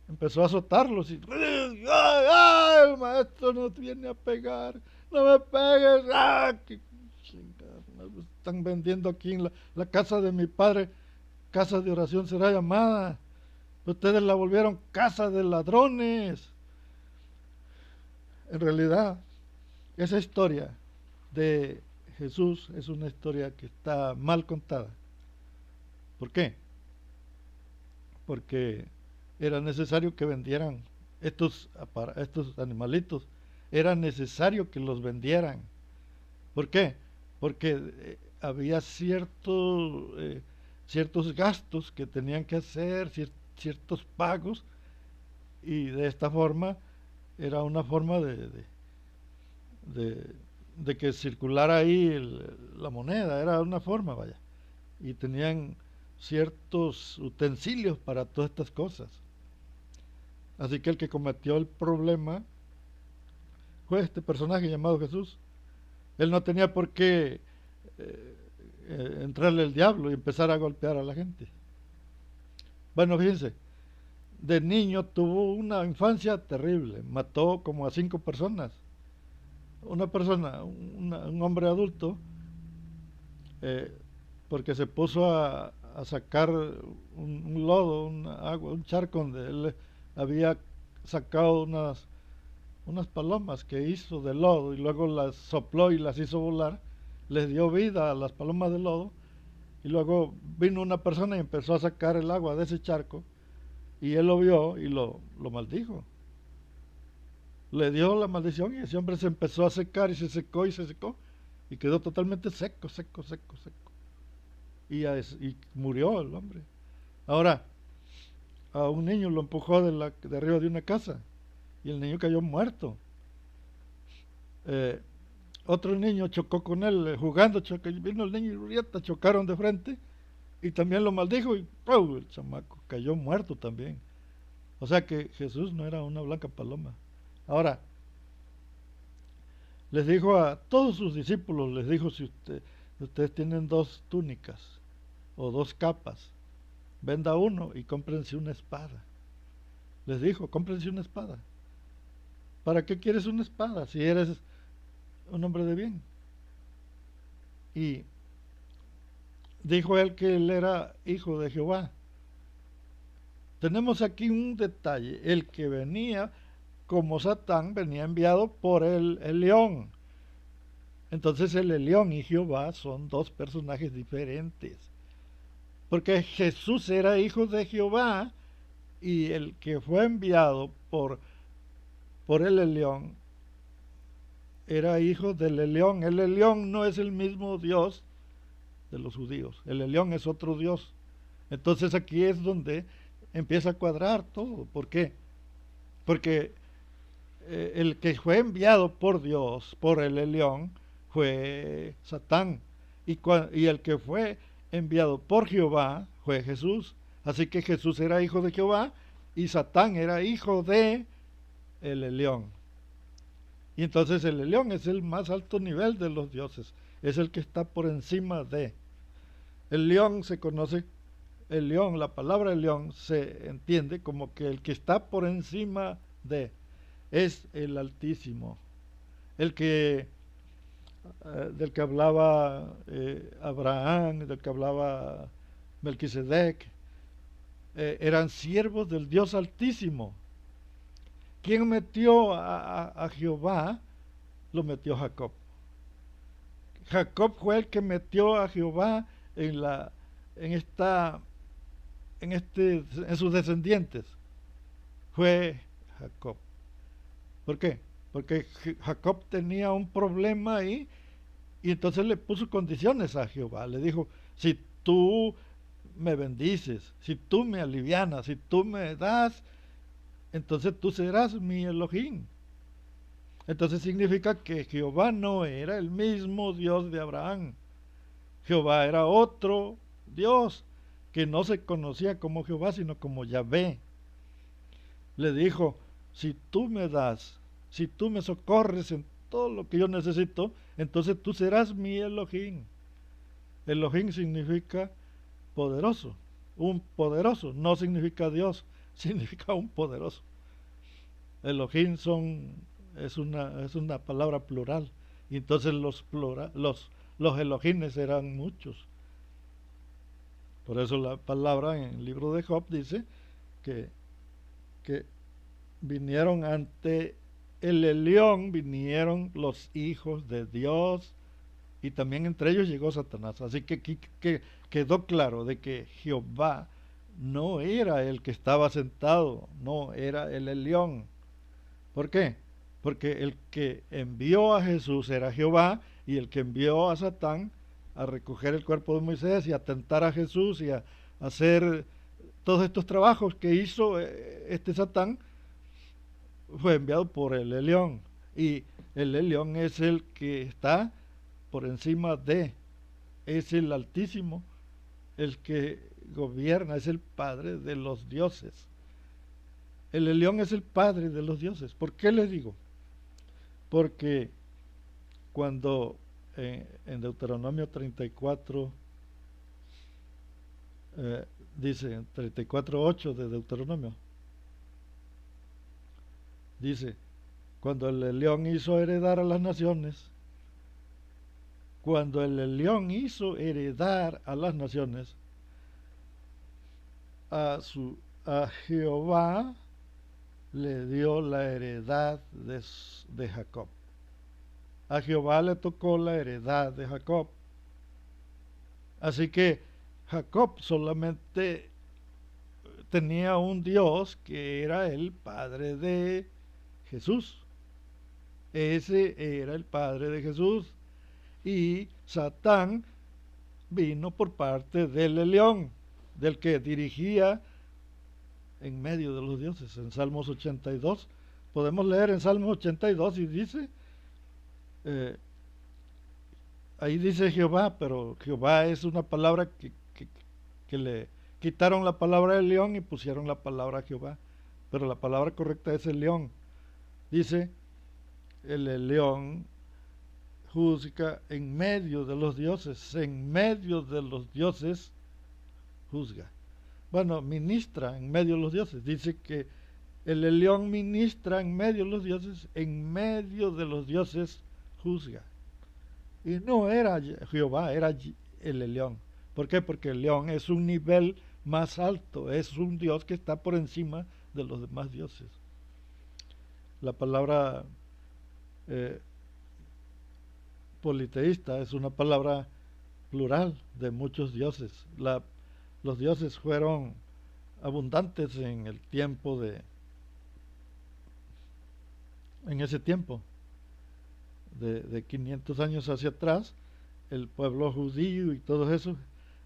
empezó a azotarlos y ¡ay, ay! El maestro nos viene a pegar, no me pegues, ¡ah! ¡Qué chingada! Están vendiendo aquí en la casa de mi padre, casa de oración será llamada. Ustedes la volvieron casa de ladrones. En realidad, esa historia de Jesús es una historia que está mal contada. ¿Por qué? Porque era necesario que vendieran estos animalitos. Era necesario que los vendieran. ¿Por qué? Porque había ciertos gastos que tenían que hacer, ciertos pagos, y de esta forma era una forma de que circulara ahí la moneda, era una forma, vaya. Y tenían ciertos utensilios para todas estas cosas. Así que el que cometió el problema fue este personaje llamado Jesús. Él no tenía por qué entrarle el diablo y empezar a golpear a la gente. Bueno, fíjense, de niño tuvo una infancia terrible, mató como a 5 personas. Una persona, un hombre adulto, porque se puso a sacar un lodo, agua, un charco donde él había sacado unas palomas que hizo de lodo y luego las sopló y las hizo volar, les dio vida a las palomas de lodo, y luego vino una persona y empezó a sacar el agua de ese charco y él lo vio y lo maldijo. Le dio la maldición y ese hombre se empezó a secar y se secó y se secó y quedó totalmente seco. Y murió el hombre. Ahora, a un niño lo empujó de arriba de una casa y el niño cayó muerto. Otro niño chocó con él jugando, vino el niño y chocaron de frente y también lo maldijo y ¡pum! El chamaco cayó muerto también. O sea que Jesús no era una blanca paloma. Ahora, les dijo a todos sus discípulos, les dijo, si ustedes tienen 2 túnicas o 2 capas, venda uno y cómprense una espada. Les dijo, cómprense una espada. ¿Para qué quieres una espada si eres un hombre de bien? Y dijo él que él era hijo de Jehová. Tenemos aquí un detalle, el que venía como Satán venía enviado por el león. Entonces el león y Jehová son 2 personajes diferentes. Porque Jesús era hijo de Jehová y el que fue enviado por el león era hijo del león. El león no es el mismo Dios de los judíos. El león es otro Dios. Entonces aquí es donde empieza a cuadrar todo. ¿Por qué? Porque el que fue enviado por Dios, por el león, fue Satán. y el que fue enviado por Jehová fue Jesús. Así que Jesús era hijo de Jehová y Satán era hijo de el Elión. Y entonces el Elión es el más alto nivel de los dioses, es el que está por encima de. El león se conoce, el león, la palabra león se entiende como que el que está por encima de, es el Altísimo, el que del que hablaba Abraham, del que hablaba Melquisedec, eran siervos del Dios Altísimo. ¿Quién metió a Jehová? Lo metió Jacob. Jacob fue el que metió a Jehová en sus descendientes. Fue Jacob. ¿Por qué? Porque Jacob tenía un problema ahí y entonces le puso condiciones a Jehová. Le dijo, si tú me bendices, si tú me alivianas, si tú me das, entonces tú serás mi Elohim. Entonces significa que Jehová no era el mismo Dios de Abraham. Jehová era otro Dios que no se conocía como Jehová, sino como Yahvé. Le dijo, si tú me das, si tú me socorres en todo lo que yo necesito, entonces tú serás mi Elohim. Elohim significa poderoso, un poderoso, no significa Dios, significa un poderoso. Elohim es una palabra plural, y entonces los Elohines eran muchos. Por eso la palabra en el libro de Job dice que vinieron ante el Elión, vinieron los hijos de Dios, y también entre ellos llegó Satanás. Así que quedó claro de que Jehová no era el que estaba sentado, no era el Elión. ¿Por qué? Porque el que envió a Jesús era Jehová, y el que envió a Satán a recoger el cuerpo de Moisés y a tentar a Jesús y a hacer todos estos trabajos que hizo este Satán, fue enviado por el Elión. Y el Elión es el que está por encima de, es el Altísimo, el que gobierna, es el Padre de los dioses. El Elión es el Padre de los dioses. ¿Por qué les digo? Porque cuando en Deuteronomio 34 dice, 34:8 de Deuteronomio, dice, cuando el Elión hizo heredar a las naciones, cuando el Elión hizo heredar a las naciones, a Jehová le dio la heredad de Jacob. A Jehová le tocó la heredad de Jacob. Así que Jacob solamente tenía un Dios que era el Padre de Jesús. Ese era el Padre de Jesús. Y Satán vino por parte del Elión, del que dirigía en medio de los dioses. En Salmos 82, podemos leer en Salmos 82 y dice, ahí dice Jehová, pero Jehová es una palabra que le quitaron la palabra del león y pusieron la palabra Jehová, pero la palabra correcta es el león. Dice, el león juzga en medio de los dioses, en medio de los dioses juzga. Bueno, ministra en medio de los dioses. Dice que el león ministra en medio de los dioses, en medio de los dioses juzga. Y no era Jehová, era el león. ¿Por qué? Porque el león es un nivel más alto, es un dios que está por encima de los demás dioses. La palabra politeísta es una palabra plural de muchos dioses. Los dioses fueron abundantes en el tiempo en ese tiempo de 500 años hacia atrás. El pueblo judío y todo eso,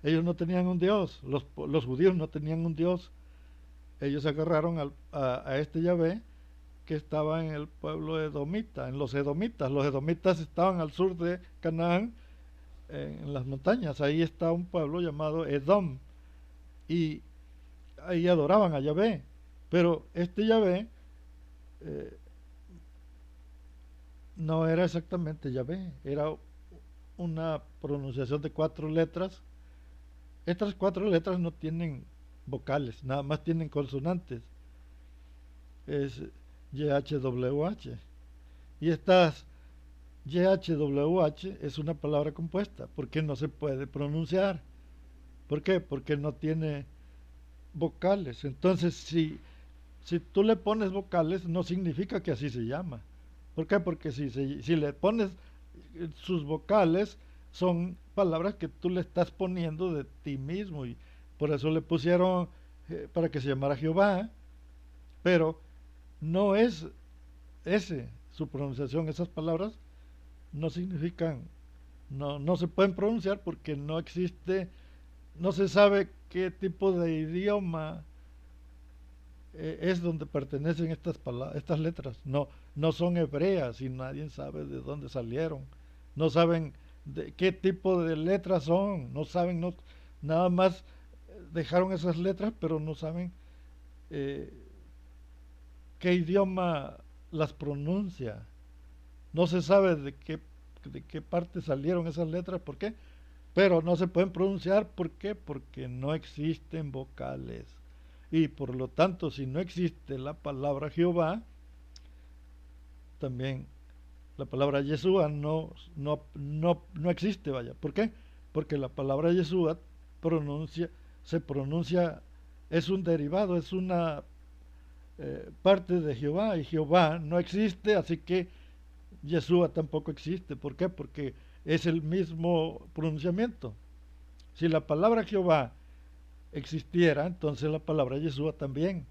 ellos no tenían un dios, los judíos no tenían un dios. Ellos agarraron a este Yahvé que estaba en el pueblo edomita, en los edomitas. Los edomitas estaban al sur de Canaán, en las montañas. Ahí está un pueblo llamado Edom, y ahí adoraban a Yahvé, pero este Yahvé eh, no era exactamente Yahvé, era una pronunciación de 4 letras. Estas 4 letras no tienen vocales, nada más tienen consonantes. Es YHWH. Y estas YHWH es una palabra compuesta, porque no se puede pronunciar. ¿Por qué? Porque no tiene vocales. Entonces, si tú le pones vocales, no significa que así se llama. ¿Por qué? Porque si le pones sus vocales, son palabras que tú le estás poniendo de ti mismo, y por eso le pusieron para que se llamara Jehová, pero no es ese su pronunciación. Esas palabras no significan, no se pueden pronunciar porque no existe, no se sabe qué tipo de idioma es donde pertenecen estas letras. No son hebreas y nadie sabe de dónde salieron. No saben de qué tipo de letras son. No saben, nada más dejaron esas letras, pero no saben eh, qué idioma las pronuncia. No se sabe de qué parte salieron esas letras. ¿Por qué? Pero no se pueden pronunciar. ¿Por qué? Porque no existen vocales. Y por lo tanto, si no existe la palabra Jehová, también la palabra Yeshua no existe, vaya. ¿Por qué? Porque la palabra Yeshua se pronuncia, es un derivado, es una parte de Jehová, y Jehová no existe, así que Yeshua tampoco existe. ¿Por qué? Porque es el mismo pronunciamiento. Si la palabra Jehová existiera, entonces la palabra Yeshua también.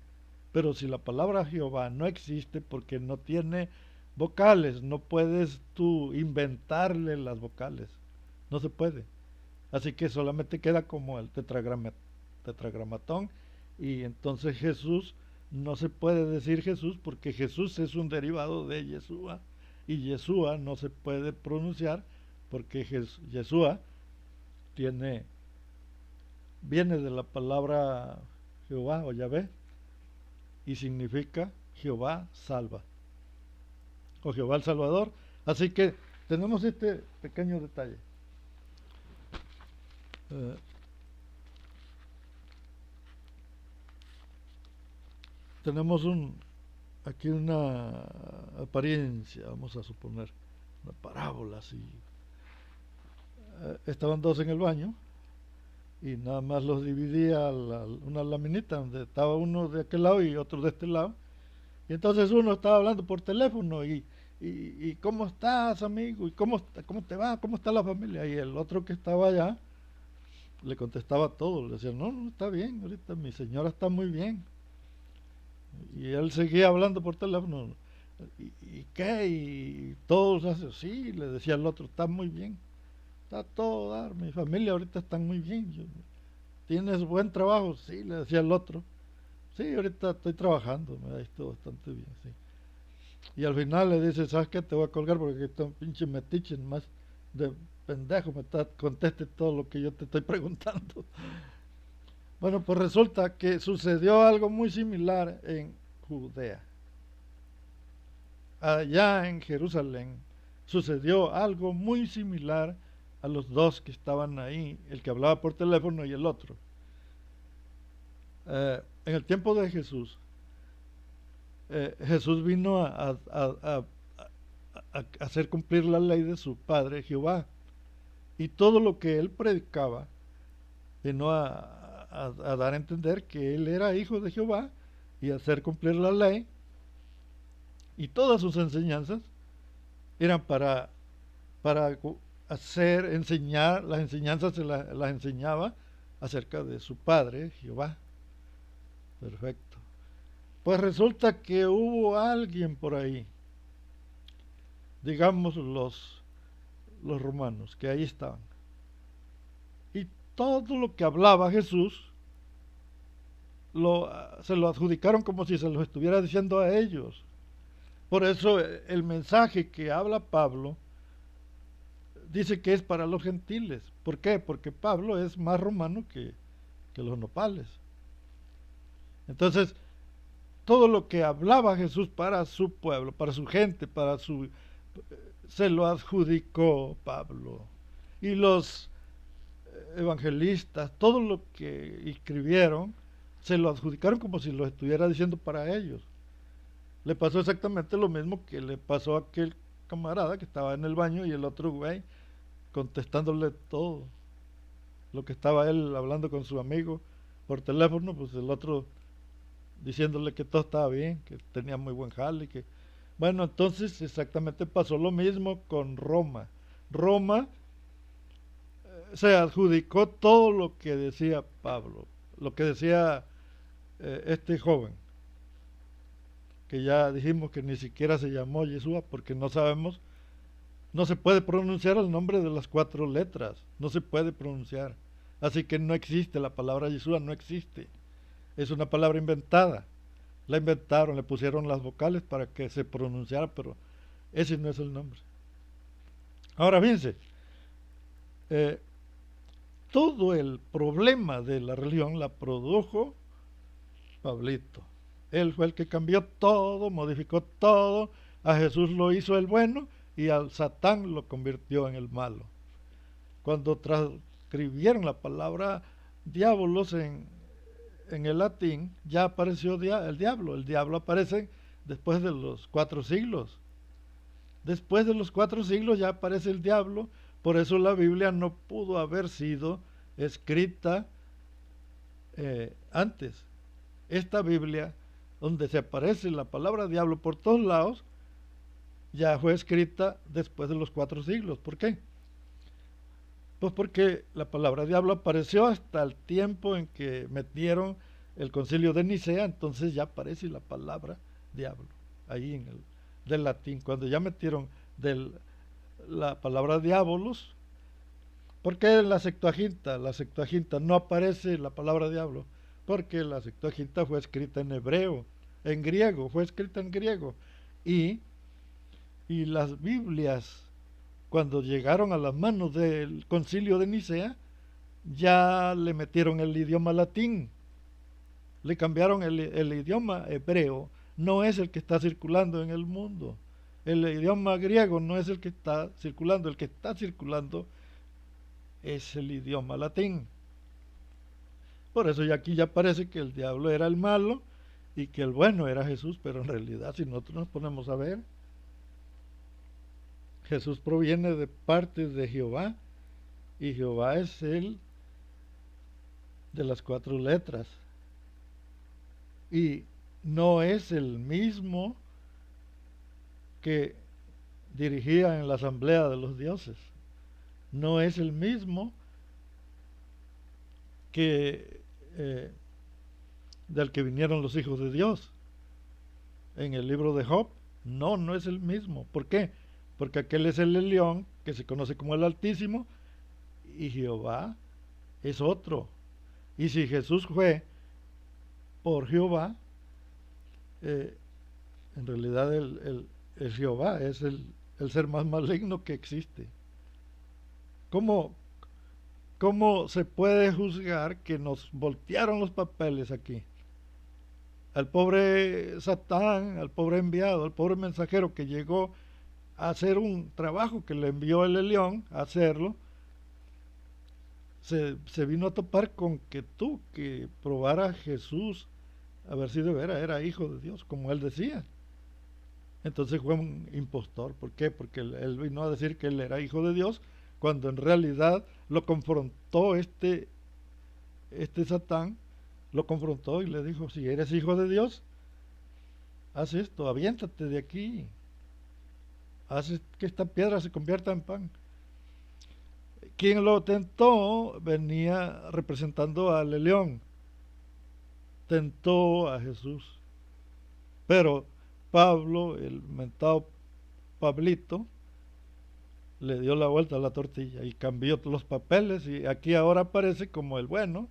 Pero si la palabra Jehová no existe porque no tiene vocales, no puedes tú inventarle las vocales. No se puede. Así que solamente queda como el tetragramatón, y entonces Jesús, no se puede decir Jesús porque Jesús es un derivado de Yeshua, y Yeshua no se puede pronunciar porque Yeshua viene de la palabra Jehová o Yahvé, y significa Jehová salva, o Jehová el Salvador. Así que tenemos este pequeño detalle. Eh, tenemos aquí una apariencia, vamos a suponer, una parábola así. Estaban dos en el baño, y nada más los dividía una laminita donde estaba uno de aquel lado y otro de este lado. Y entonces uno estaba hablando por teléfono, y ¿cómo estás, amigo? ¿Y cómo te va? ¿Cómo está la familia? Y el otro que estaba allá le contestaba todo, le decía, no, está bien, ahorita mi señora está muy bien. Y él seguía hablando por teléfono. ¿Y qué? Y todos hacen, sí, le decía el otro, está muy bien, está todo dar, mi familia ahorita está muy bien. ¿Tienes buen trabajo? Sí, le decía el otro. Sí, ahorita estoy trabajando, me ha ido bastante bien, sí. Y al final le dice, ¿sabes qué? Te voy a colgar porque aquí está un pinche metiche más de pendejo, conteste todo lo que yo te estoy preguntando. Bueno, pues resulta que sucedió algo muy similar en Judea. Allá en Jerusalén sucedió algo muy similar a los dos que estaban ahí, el que hablaba por teléfono y el otro. En el tiempo de Jesús, Jesús vino a hacer cumplir la ley de su padre Jehová, y todo lo que él predicaba vino a dar a entender que él era hijo de Jehová, y hacer cumplir la ley, y todas sus enseñanzas eran para enseñar, las enseñanzas las enseñaba acerca de su padre Jehová. Perfecto. Pues resulta que hubo alguien por ahí, digamos los romanos, que ahí estaban, y todo lo que hablaba Jesús se lo adjudicaron como si se lo estuviera diciendo a ellos. Por eso el mensaje que habla Pablo dice que es para los gentiles. ¿Por qué? Porque Pablo es más romano que los nopales. Entonces, todo lo que hablaba Jesús para su pueblo, para su gente, se lo adjudicó Pablo. Y los evangelistas, todo lo que escribieron, se lo adjudicaron como si lo estuviera diciendo para ellos. Le pasó exactamente lo mismo que le pasó a aquel camarada que estaba en el baño y el otro güey contestándole todo lo que estaba él hablando con su amigo por teléfono, pues el otro diciéndole que todo estaba bien, que tenía muy buen jale, que bueno, entonces exactamente pasó lo mismo con Roma. Roma se adjudicó todo lo que decía Pablo, lo que decía este joven, que ya dijimos que ni siquiera se llamó Yeshua porque no sabemos, no se puede pronunciar el nombre de las 4 letras, no se puede pronunciar. Así que no existe la palabra Yeshua, no existe. Es una palabra inventada. La inventaron, le pusieron las vocales para que se pronunciara, pero ese no es el nombre. Ahora fíjense, eh, todo el problema de la religión la produjo Pablito. Él fue el que cambió todo, modificó todo, a Jesús lo hizo el bueno y al Satán lo convirtió en el malo. Cuando transcribieron la palabra diabolos en el latín, ya apareció el diablo. El diablo aparece después de los 4 siglos. Después de los 4 siglos ya aparece el diablo, por eso la Biblia no pudo haber sido escrita antes. Esta Biblia, donde se aparece la palabra diablo por todos lados, ya fue escrita después de los 4 siglos. ¿Por qué? Pues porque la palabra diablo apareció hasta el tiempo en que metieron el concilio de Nicea, entonces ya aparece la palabra diablo, ahí en el del latín, cuando ya metieron la palabra diabolos. ¿Por qué en la Septuaginta no aparece la palabra diablo? Porque la Septuaginta fue escrita en hebreo, en griego, fue escrita en griego. Y, y las Biblias, cuando llegaron a las manos del concilio de Nicea, ya le metieron el idioma latín, le cambiaron el idioma hebreo, no es el que está circulando en el mundo. El idioma griego no es el que está circulando, el que está circulando es el idioma latín. Por eso ya aquí ya parece que el diablo era el malo y que el bueno era Jesús, pero en realidad si nosotros nos ponemos a ver, Jesús proviene de parte de Jehová y Jehová es el de las 4 letras y no es el mismo que dirigía en la asamblea de los dioses, no es el mismo que del que vinieron los hijos de Dios en el libro de Job. No es el mismo. ¿Por qué? Porque aquel es el León, que se conoce como el Altísimo, y Jehová es otro. Y si Jesús fue por Jehová, en realidad el Jehová es el ser más maligno que existe. ¿Cómo se puede juzgar que nos voltearon los papeles aquí? Al pobre Satán, al pobre enviado, al pobre mensajero que llegó a hacer un trabajo que le envió el León a hacerlo, se vino a topar con que probara Jesús a ver si de veras era hijo de Dios, como él decía. Entonces fue un impostor. ¿Por qué? Porque él vino a decir que él era hijo de Dios, cuando en realidad lo confrontó este Satán, lo confrontó y le dijo, si eres hijo de Dios, haz esto, aviéntate de aquí, haz que esta piedra se convierta en pan. Quien lo tentó venía representando al león, tentó a Jesús, pero Pablo, el mentado Pablito, le dio la vuelta a la tortilla y cambió los papeles y aquí ahora aparece como el bueno,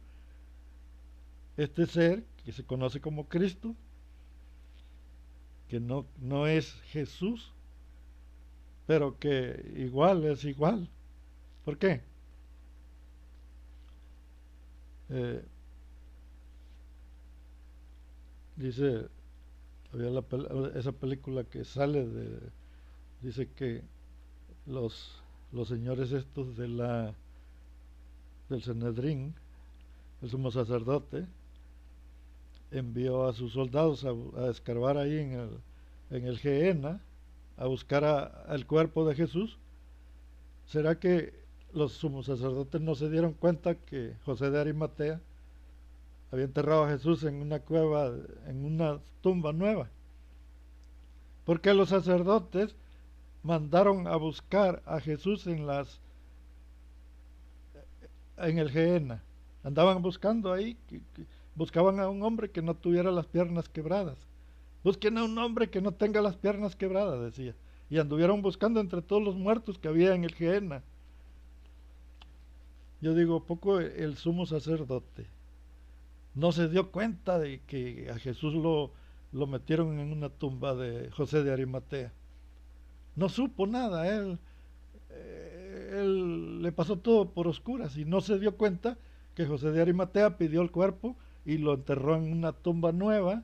este ser que se conoce como Cristo, que no es Jesús, pero que igual es igual, ¿Por qué? Eh, dice, había esa película que sale dice que los, los señores estos del Sanedrín, el sumo sacerdote, envió a sus soldados a escarbar ahí en el Gehenna, a buscar el cuerpo de Jesús. ¿Será que los sumos sacerdotes no se dieron cuenta que José de Arimatea había enterrado a Jesús en una cueva, en una tumba nueva? Porque los sacerdotes mandaron a buscar a Jesús en el Gehenna. Andaban buscando ahí, buscaban a un hombre que no tuviera las piernas quebradas. Busquen a un hombre que no tenga las piernas quebradas, decía. Y anduvieron buscando entre todos los muertos que había en el Gehenna. Yo digo, poco el sumo sacerdote no se dio cuenta de que a Jesús lo metieron en una tumba de José de Arimatea. No supo nada, él le pasó todo por oscuras y no se dio cuenta que José de Arimatea pidió el cuerpo y lo enterró en una tumba nueva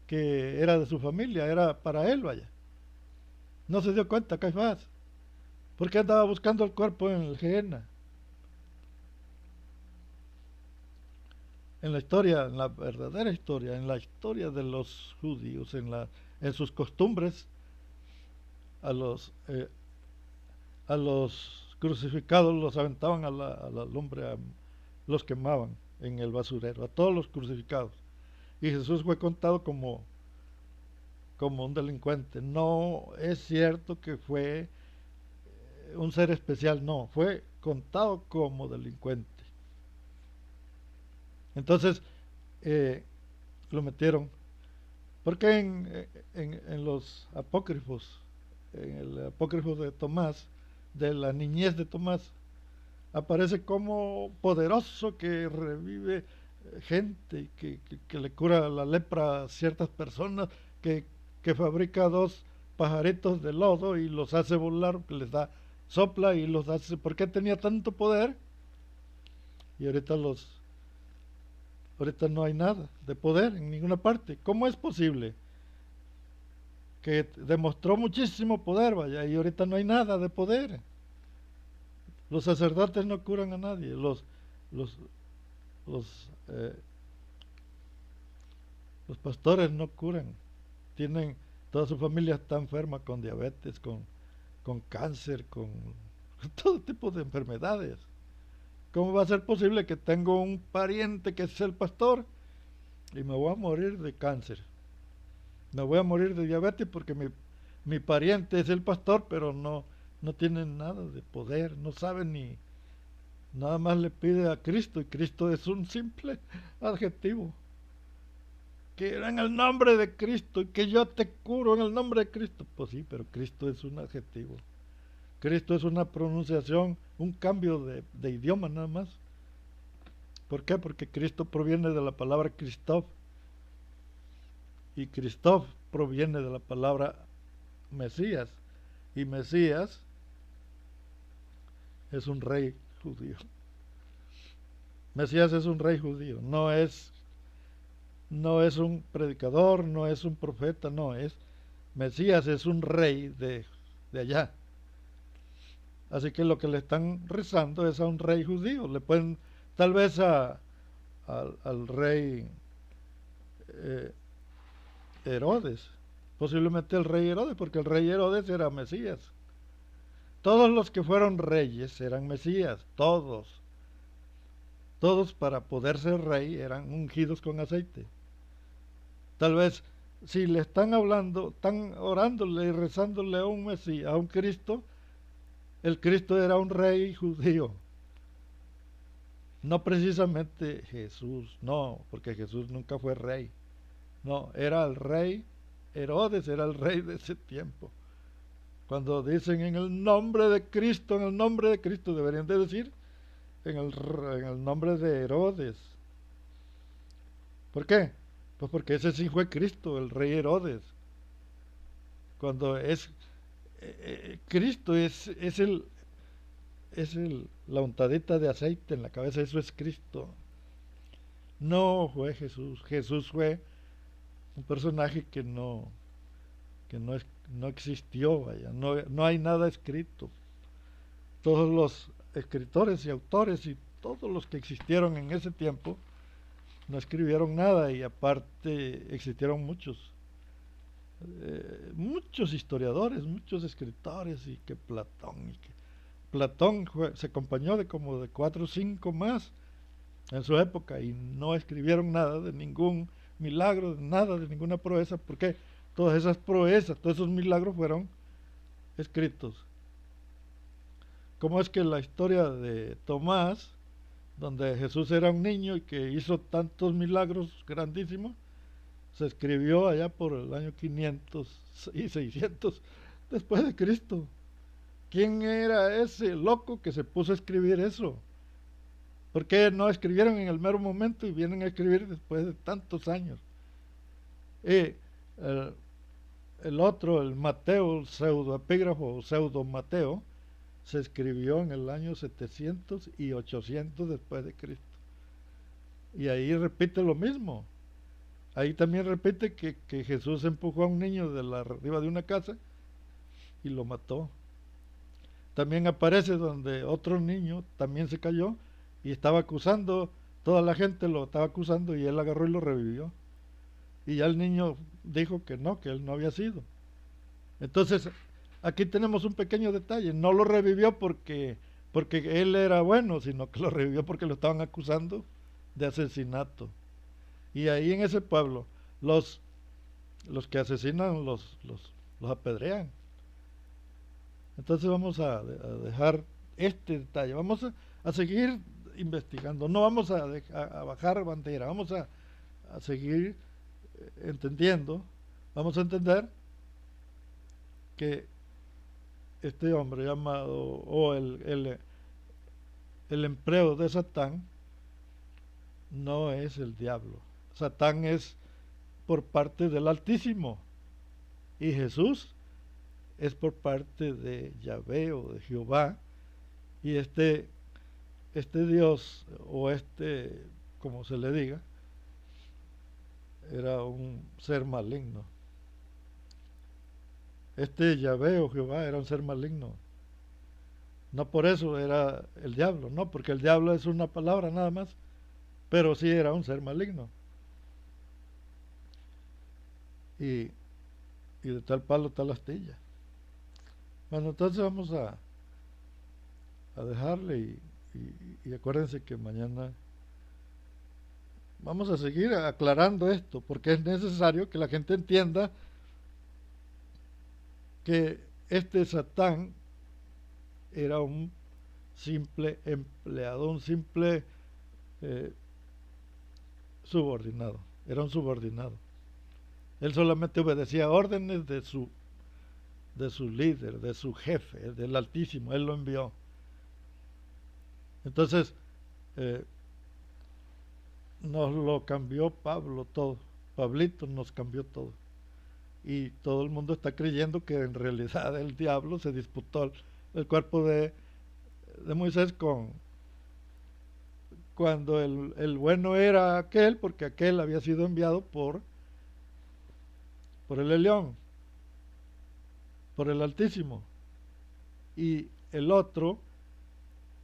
que era de su familia, era para él, vaya. No se dio cuenta, Caifás, porque andaba buscando el cuerpo en el Gehenna. En la historia, en la verdadera historia, en la historia de los judíos, en sus costumbres, a los, eh, a los crucificados los aventaban a la lumbre, los quemaban en el basurero, a todos los crucificados. Y Jesús fue contado como un delincuente. No es cierto que fue un ser especial, no, fue contado como delincuente. Entonces, eh, lo metieron. Porque en los apócrifos, en el apócrifo de Tomás, de la niñez de Tomás, aparece como poderoso que revive gente, que le cura la lepra a ciertas personas, que fabrica dos pajaritos de lodo y los hace volar, que les da sopla y los hace. ¿Por qué tenía tanto poder? Y ahorita no hay nada de poder en ninguna parte. ¿Cómo es posible? Que demostró muchísimo poder, vaya, y ahorita no hay nada de poder. Los sacerdotes no curan a nadie, los, los, eh, los pastores no curan. Toda su familia está enferma con diabetes, con cáncer, con todo tipo de enfermedades. ¿Cómo va a ser posible que tengo un pariente que es el pastor y me voy a morir de cáncer? Me voy a morir de diabetes porque mi pariente es el pastor, pero no tiene nada de poder, no sabe ni, nada más le pide a Cristo y Cristo es un simple adjetivo. Que en el nombre de Cristo y que yo te curo en el nombre de Cristo. Pues sí, pero Cristo es un adjetivo. Cristo es una pronunciación, un cambio de idioma nada más. ¿Por qué? Porque Cristo proviene de la palabra Christoph y Christoph proviene de la palabra Mesías y Mesías es un rey judío. Mesías es un rey judío, no es un predicador, no es un profeta, no es Mesías, es un rey de allá. Así que lo que le están rezando es a un rey judío. Le pueden, tal vez al rey eh, Herodes, posiblemente el rey Herodes, porque el rey Herodes era Mesías. Todos los que fueron reyes eran Mesías, todos. Todos para poder ser rey eran ungidos con aceite. Tal vez si le están hablando, están orándole y rezándole a un Mesías, a un Cristo, el Cristo era un rey judío. No precisamente Jesús, no, porque Jesús nunca fue rey. No, era el rey Herodes, era el rey de ese tiempo. Cuando dicen en el nombre de Cristo, deberían de decir en el nombre de Herodes. ¿Por qué? Pues porque ese sí fue Cristo, el rey Herodes. Cuando es Cristo es la untadita de aceite en la cabeza, eso es Cristo. No fue Jesús. Jesús fue un personaje que no existió, vaya, no hay nada escrito. Todos los escritores y autores y todos los que existieron en ese tiempo no escribieron nada, y aparte existieron muchos historiadores, muchos escritores, y que Platón se acompañó de como de 4 o 5 más en su época, y no escribieron nada de ningún milagro, nada de ninguna proeza, porque todas esas proezas, todos esos milagros fueron escritos. ¿Cómo es que la historia de Tomás, donde Jesús era un niño y que hizo tantos milagros grandísimos, se escribió allá por el año 500 y 600 después de Cristo? ¿Quién era ese loco que se puso a escribir eso? ¿Por qué no escribieron en el mero momento y vienen a escribir después de tantos años? El, el otro, el Mateo, el pseudoepígrafo o pseudo Mateo, se escribió en el año 700 y 800 después de Cristo. Y ahí repite lo mismo. Ahí también repite que Jesús empujó a un niño de arriba de una casa y lo mató. También aparece donde otro niño también se cayó y estaba acusando, toda la gente lo estaba acusando, y él agarró y lo revivió. Y ya el niño dijo que no, que él no había sido. Entonces, aquí tenemos un pequeño detalle. No lo revivió porque él era bueno, sino que lo revivió porque lo estaban acusando de asesinato. Y ahí en ese pueblo, los que asesinan los apedrean. Entonces vamos a dejar este detalle. Vamos a seguir investigando. No vamos a bajar bandera. Vamos a seguir entendiendo. Vamos a entender que este hombre llamado, o el empleo de Satán, no es el diablo. Satán es por parte del Altísimo, y Jesús es por parte de Yahvé o de Jehová. Y este Dios, o como se le diga, era un ser maligno. Yahvé o Jehová era un ser maligno. No por eso era el diablo, no, porque el diablo es una palabra nada más, pero sí era un ser maligno. Y de tal palo tal astilla. Bueno, entonces vamos a dejarle, y acuérdense que mañana vamos a seguir aclarando esto, porque es necesario que la gente entienda que este Satán era un simple empleado, un simple subordinado, era un subordinado. Él solamente obedecía órdenes de su líder, de su jefe, del Altísimo. Él lo envió. Entonces, nos lo cambió Pablo todo. Pablito nos cambió todo. Y todo el mundo está creyendo que en realidad el diablo se disputó el cuerpo de Moisés cuando el bueno era aquel, porque aquel había sido enviado por el Elión, por el Altísimo. Y el otro,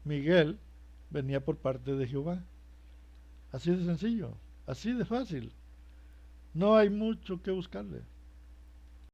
Miguel, venía por parte de Jehová. Así de sencillo, así de fácil. No hay mucho que buscarle.